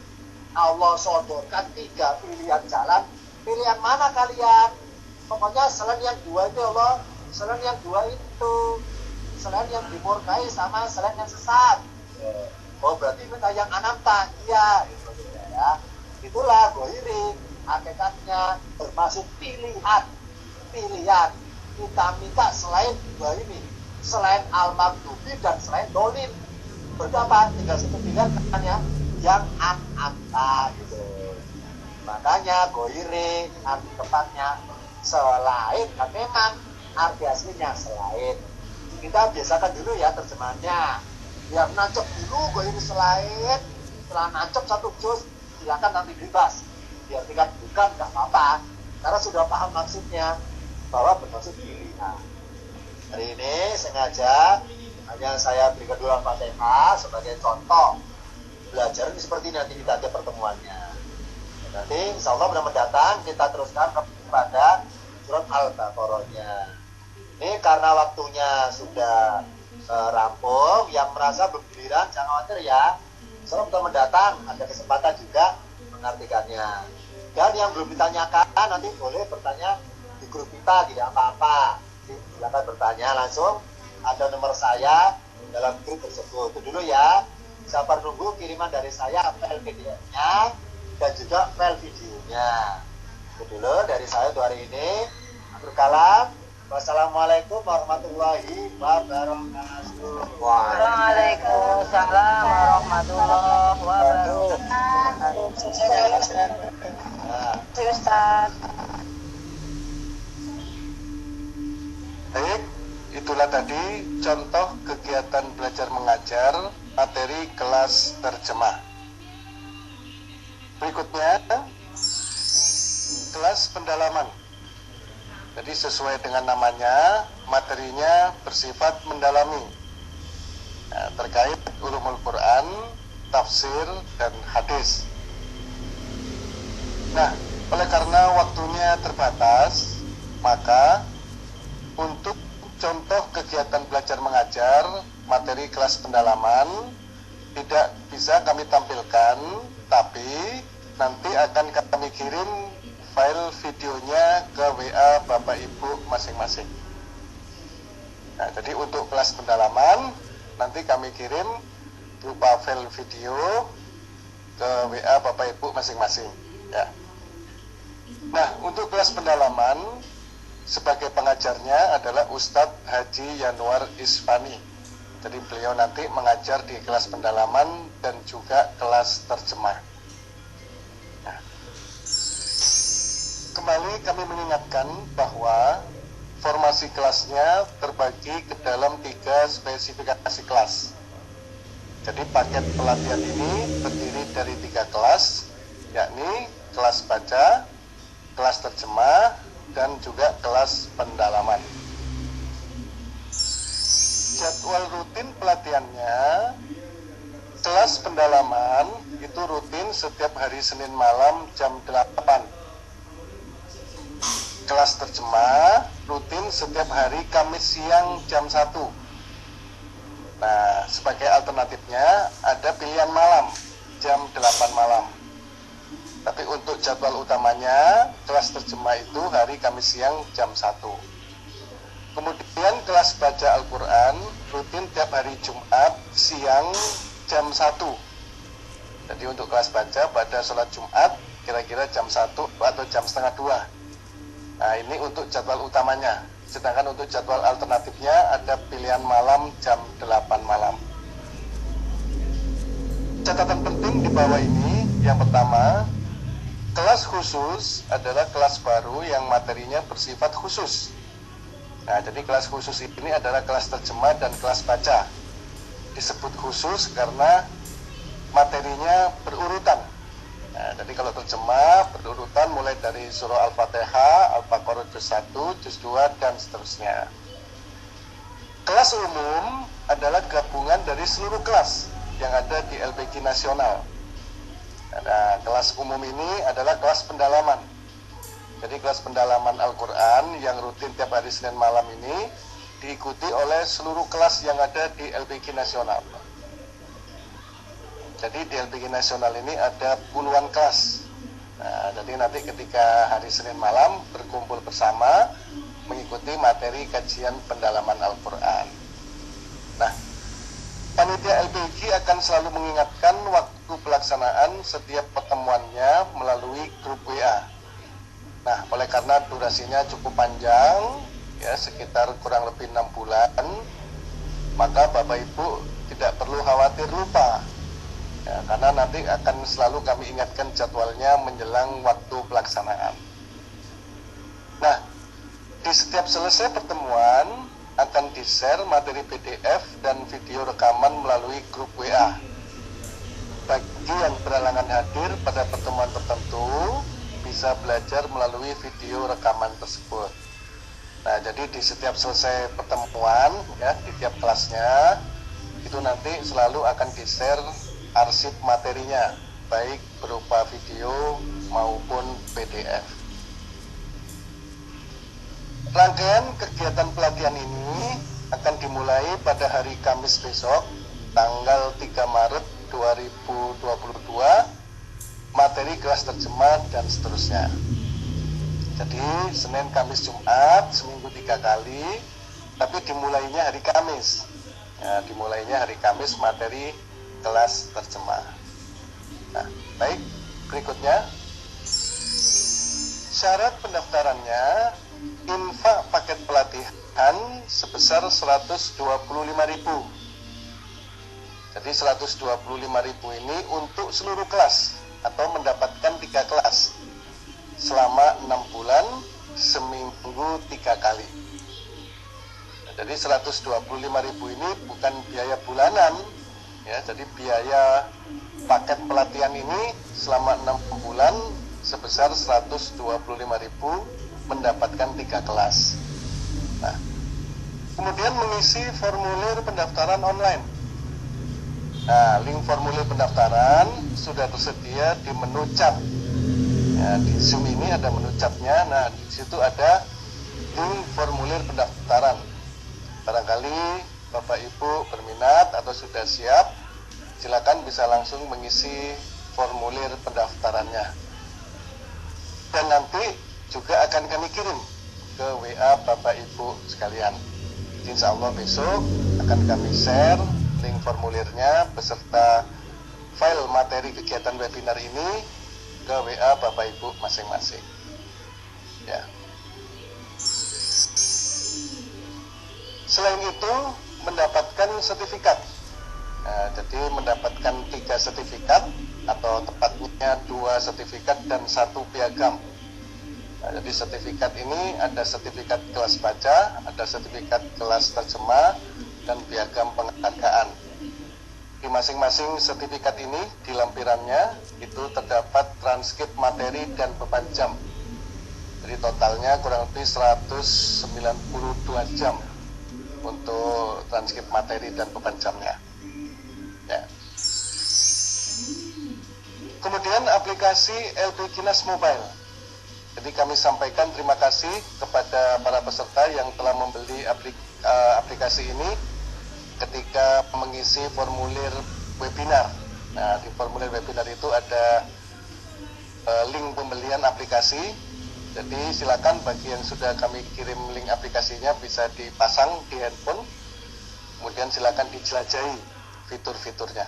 Allah sodorkan 3 pilihan jalan. Pilihan mana kalian? Pokoknya selain yang 2 itu Allah, selain yang 2 itu, selain yang dimurkai sama selain yang sesat. Oh berarti minta yang anamta, iya. Ya. Itulah goiri, hakikatnya bermaksud pilihan. Kita minta selain 2 ini, selain al-maghdubi dan selain dolim. Berapa? Tinggal 1 pilihan kan ya, yang an'amta gitu. Makanya goiri arti tepatnya selain, kan memang arti aslinya selain. Kita biasakan dulu ya terjemahannya. Yang nancep dulu goiri selain, setelah nancep 1 juz silakan nanti bebas. Biar tingkat bukan nggak apa-apa, karena sudah paham maksudnya bahwa bermaksud pilihan. Hari ini sengaja hanya saya berikan dulu Al-Fatihah sebagai contoh belajar ini seperti nanti kita ada pertemuannya. Nanti insya Allah bulan mendatang kita teruskan kepada surat Al-Baqarahnya. Ini karena waktunya sudah rampung, yang merasa bergiliran jangan khawatir ya. Insya Allah bulan mendatang ada kesempatan juga mengartikannya. Dan yang belum ditanyakan nanti boleh bertanya di grup kita, tidak apa-apa. Silakan bertanya langsung. Ada nomor saya dalam grup tersebut. Itu dulu ya. Sabar nunggu kiriman dari saya file PDF-nya dan juga file videonya. Itu dulu dari saya untuk hari ini. Akhir kalam. Wassalamualaikum warahmatullahi wabarakatuh. Waalaikumsalam warahmatullahi wabarakatuh. Ustaz. Baik, itulah tadi contoh kegiatan belajar mengajar materi kelas terjemah. Berikutnya, kelas pendalaman. Jadi sesuai dengan namanya, materinya bersifat mendalami. Nah, terkait ulumul Quran, tafsir, dan hadis. Nah, oleh karena waktunya terbatas, maka untuk contoh kegiatan belajar mengajar materi kelas pendalaman tidak bisa kami tampilkan, tapi nanti akan kami kirim file videonya ke WA Bapak Ibu masing-masing. Nah, jadi untuk kelas pendalaman nanti kami kirim berupa file video ke WA Bapak Ibu masing-masing. Ya. Nah, untuk kelas pendalaman sebagai pengajarnya adalah Ustadz Haji Yanuar Isfani. Jadi beliau nanti mengajar di kelas pendalaman dan juga kelas terjemah. Nah, kembali kami mengingatkan bahwa formasi kelasnya terbagi ke dalam 3 spesifikasi kelas. Jadi paket pelatihan ini terdiri dari 3 kelas, yakni kelas baca, kelas terjemah, dan juga kelas pendalaman. Jadwal rutin pelatihannya, kelas pendalaman itu rutin setiap hari Senin malam jam 8. Kelas terjemah rutin setiap hari Kamis siang jam 1. Nah, sebagai alternatifnya ada pilihan malam, jam 8 malam. Tapi untuk jadwal utamanya, kelas terjemah itu hari Kamis siang jam 1. Kemudian kelas baca Al-Quran rutin tiap hari Jumat siang jam 1. Jadi untuk kelas baca pada sholat Jumat kira-kira jam 1 atau jam setengah 2. Nah, ini untuk jadwal utamanya. Sedangkan untuk jadwal alternatifnya ada pilihan malam jam 8 malam. Catatan penting di bawah ini, yang pertama, kelas khusus adalah kelas baru yang materinya bersifat khusus. Nah, jadi kelas khusus ini adalah kelas terjemah dan kelas baca. Disebut khusus karena materinya berurutan. Nah, jadi kalau terjemah berurutan mulai dari surah Al-Fatihah, Al-Baqarah juz 1, juz 2, dan seterusnya. Kelas umum adalah gabungan dari seluruh kelas yang ada di LPG Nasional. Nah, kelas umum ini adalah kelas pendalaman. Jadi kelas pendalaman Al-Quran yang rutin tiap hari Senin malam ini diikuti oleh seluruh kelas yang ada di LPG Nasional. Jadi di LPG Nasional ini ada puluhan kelas. Nah, jadi nanti ketika hari Senin malam berkumpul bersama mengikuti materi kajian pendalaman Al-Quran. Nah, panitia LPG akan selalu mengingatkan waktu pelaksanaan setiap pertemuannya melalui grup WA. Nah, oleh karena durasinya cukup panjang, ya sekitar kurang lebih 6 bulan, maka Bapak Ibu tidak perlu khawatir lupa. Ya, karena nanti akan selalu kami ingatkan jadwalnya menjelang waktu pelaksanaan. Nah, di setiap selesai pertemuan akan di-share materi PDF dan video rekaman melalui grup WA. Bagi yang berhalangan hadir pada pertemuan tertentu, bisa belajar melalui video rekaman tersebut. Nah, jadi di setiap selesai pertemuan, ya di tiap kelasnya, itu nanti selalu akan di-share arsip materinya, baik berupa video maupun PDF. Rangkaian kegiatan pelatihan ini akan dimulai pada hari Kamis besok, tanggal 3 Maret 2022, materi kelas terjemah dan seterusnya. Jadi Senin, Kamis, Jumat, seminggu 3 kali, tapi dimulainya hari Kamis. Ya, dimulainya hari Kamis materi kelas terjemah. Nah, baik, berikutnya syarat pendaftarannya, infak paket pelatihan sebesar 125.000. Jadi 125.000 ini untuk seluruh kelas atau mendapatkan 3 kelas selama 6 bulan, seminggu 3 kali. Jadi 125.000 ini bukan biaya bulanan, ya, jadi biaya paket pelatihan ini selama 6 bulan sebesar 125.000 mendapatkan 3 kelas. Nah, kemudian mengisi formulir pendaftaran online. Nah, link formulir pendaftaran sudah tersedia di menu chat. Ya, di Zoom ini ada menu chatnya. Nah, di situ ada link formulir pendaftaran. Barangkali Bapak Ibu berminat atau sudah siap, silakan bisa langsung mengisi formulir pendaftarannya. Dan nanti juga akan kami kirim ke WA Bapak Ibu sekalian. Insya Allah besok akan kami share link formulirnya beserta file materi kegiatan webinar ini ke WA Bapak Ibu masing-masing. Ya. Selain itu, mendapatkan sertifikat. Nah, jadi mendapatkan 3 sertifikat atau tepatnya 2 sertifikat dan 1 piagam. Nah, jadi sertifikat ini ada sertifikat kelas baca, ada sertifikat kelas terjemah, dan piagam penghargaan. Di masing-masing sertifikat ini, di lampirannya itu terdapat transkrip materi dan beban jam. Jadi totalnya kurang lebih 192 jam untuk transkrip materi dan beban jamnya. Ya. Kemudian aplikasi LPG Nas Mobile. Jadi kami sampaikan terima kasih kepada para peserta yang telah membeli aplikasi ini ketika mengisi formulir webinar. Nah, di formulir webinar itu ada link pembelian aplikasi. Jadi silakan bagi yang sudah kami kirim link aplikasinya bisa dipasang di handphone. Kemudian silakan dijelajahi fitur-fiturnya.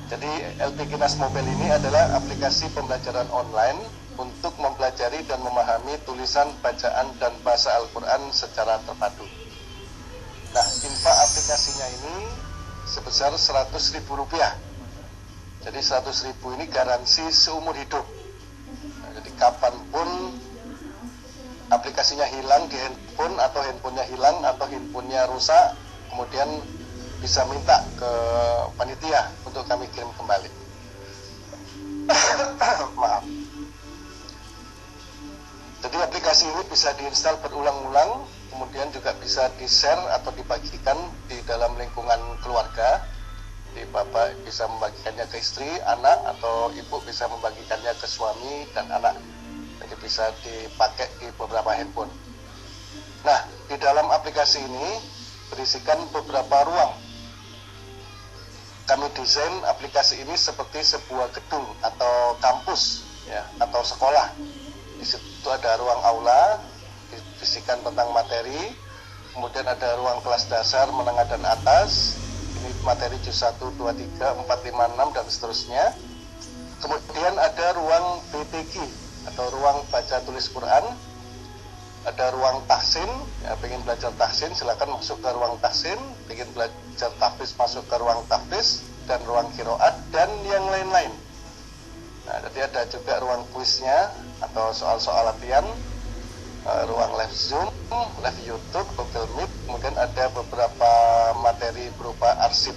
Jadi LPG Nas Mobile ini adalah aplikasi pembelajaran online untuk mempelajari dan memahami tulisan, bacaan, dan bahasa Al-Quran secara terpadu. Nah, infak aplikasinya ini sebesar Rp100.000. Jadi Rp100.000 ini garansi seumur hidup. Nah, jadi kapanpun aplikasinya hilang di handphone atau handphonenya hilang atau handphonenya rusak, kemudian bisa minta ke panitia untuk kami kirim kembali. Maaf. Jadi aplikasi ini bisa diinstal berulang-ulang, kemudian juga bisa di-share atau dibagikan di dalam lingkungan keluarga. Jadi bapak bisa membagikannya ke istri, anak, atau ibu bisa membagikannya ke suami dan anak. Jadi bisa dipakai di beberapa handphone. Nah, di dalam aplikasi ini berisikan beberapa ruang. Kami desain aplikasi ini seperti sebuah gedung atau kampus, ya, atau sekolah. Di situ ada ruang aula, berisikan tentang materi, kemudian ada ruang kelas dasar, menengah dan atas. Ini materi juz 1, 2, 3, 4, 5, 6 dan seterusnya. Kemudian ada ruang BTQ atau ruang baca tulis Quran. Ada ruang tahsin, ya, pengen belajar tahsin silakan masuk ke ruang tahsin, pengen belajar tahfiz masuk ke ruang tahfiz, dan ruang qiraat dan yang lain-lain. Nah, jadi ada juga ruang kuisnya atau soal-soal latihan, ruang live Zoom, live YouTube, Google Meet, kemudian ada beberapa materi berupa arsip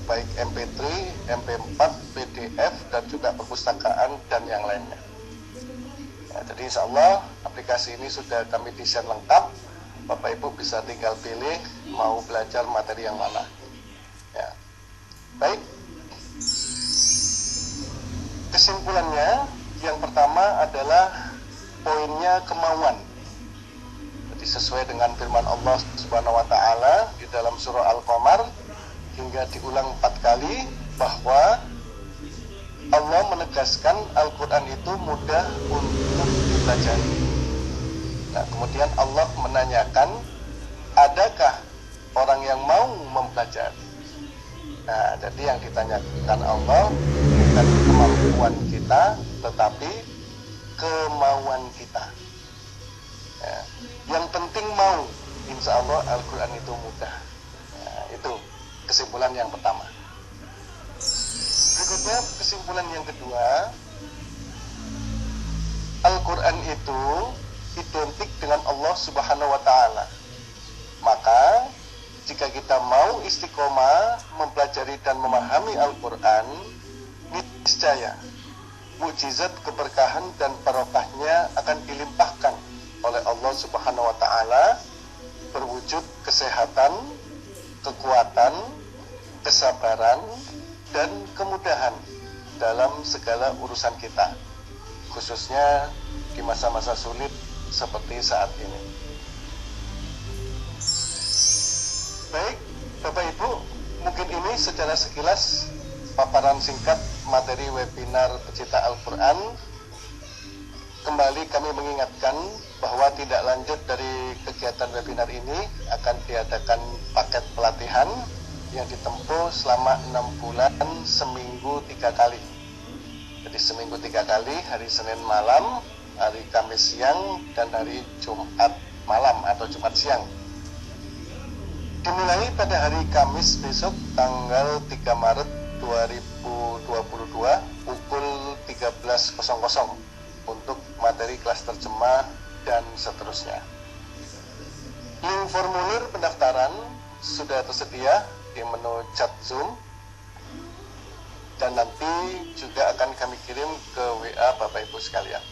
baik MP3, MP4, PDF dan juga perpustakaan dan yang lainnya. Nah, jadi insya Allah aplikasi ini sudah kami desain lengkap. Bapak Ibu bisa tinggal pilih mau belajar materi yang mana. Ya. Baik. Kesimpulannya, yang pertama adalah poinnya kemauan. Jadi sesuai dengan firman Allah Subhanahu wa taala di dalam surah Al-Qamar hingga diulang 4 kali bahwa Allah menegaskan Al-Quran itu mudah untuk dipelajari. Nah, kemudian Allah menanyakan, adakah orang yang mau mempelajari? Nah, jadi yang ditanyakan Allah bukan kemampuan kita, tetapi kemauan kita. Ya, yang penting mau, insya Allah Al-Quran itu mudah. Nah, itu kesimpulan yang pertama. Berikutnya kesimpulan yang kedua, Al-Quran itu identik dengan Allah Subhanahu wa ta'ala. Maka jika kita mau istiqomah mempelajari dan memahami Al-Quran, niscaya mukjizat, keberkahan dan barokahnya akan dilimpahkan oleh Allah Subhanahu wa ta'ala, berwujud kesehatan, kekuatan, kesabaran dan kemudahan dalam segala urusan kita, khususnya di masa-masa sulit seperti saat ini. Baik, Bapak Ibu, mungkin ini secara sekilas paparan singkat materi webinar pecinta Al-Quran. Kembali kami mengingatkan bahwa tidak lanjut dari kegiatan webinar ini akan diadakan paket pelatihan yang ditempuh selama 6 bulan, seminggu 3 kali. Jadi seminggu 3 kali, hari Senin malam, hari Kamis siang, dan hari Jumat malam atau Jumat siang. Dimulai pada hari Kamis besok tanggal 3 Maret 2022 pukul 13.00 untuk materi kelas terjemah dan seterusnya. Link formulir pendaftaran sudah tersedia di menu chat Zoom dan nanti juga akan kami kirim ke WA Bapak Ibu sekalian.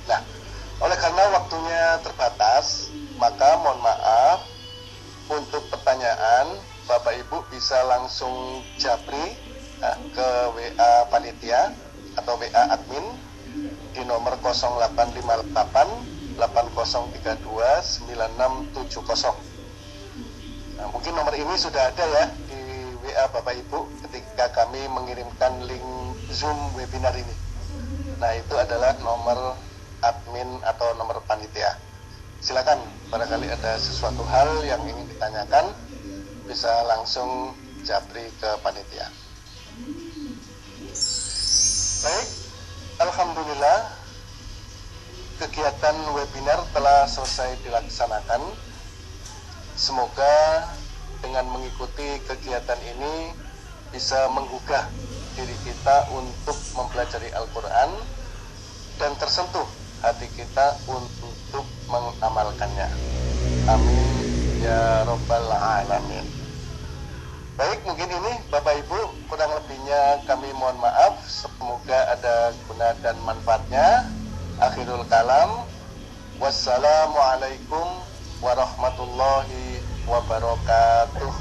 Nah, oleh karena waktunya terbatas, maka mohon maaf untuk pertanyaan Bapak Ibu bisa langsung japri ke WA panitia atau WA admin di nomor 0858 8032 9670. Nah, mungkin nomor ini sudah ada ya di WA Bapak Ibu ketika kami mengirimkan link Zoom webinar ini. Nah, itu adalah nomor admin atau nomor panitia. Silakan, barangkali ada sesuatu hal yang ingin ditanyakan, bisa langsung japri ke panitia. Baik, alhamdulillah kegiatan webinar telah selesai dilaksanakan. Semoga dengan mengikuti kegiatan ini bisa menggugah diri kita untuk mempelajari Al-Quran dan tersentuh hati kita untuk mengamalkannya. Amin ya Rabbal Alamin. Baik, mungkin ini Bapak Ibu, kurang lebihnya kami mohon maaf. Semoga ada guna dan manfaatnya. Akhirul kalam, wassalamualaikum warahmatullahi wabarakatuh.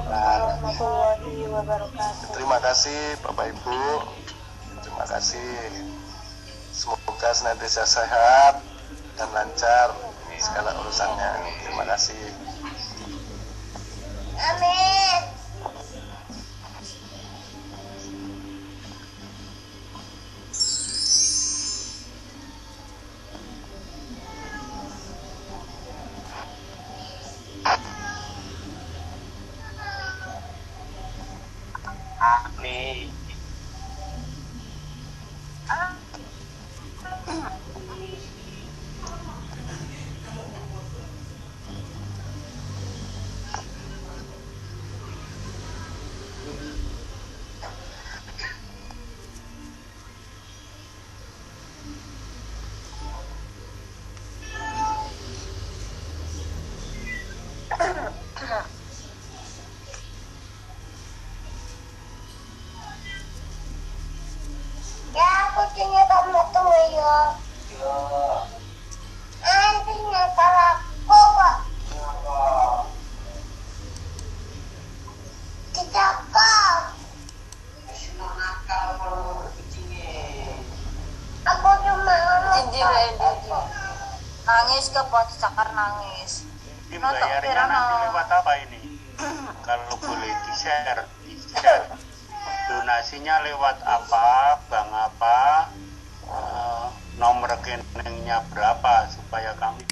Warahmatullahi wabarakatuh. Terima kasih Bapak Ibu, terima kasih. Semoga senantiasa sehat dan lancar segala urusannya. Terima kasih. Amin. Amin. Ya, kucingnya kamu tuh ya. Anjingnya salah kok. Kecakap. Aku cuma nangis ke buat cakar nangis. Ini bayarnya nanti lewat apa ini? Kalau boleh di-share. Donasinya lewat apa, bank apa, nomor rekeningnya berapa supaya kami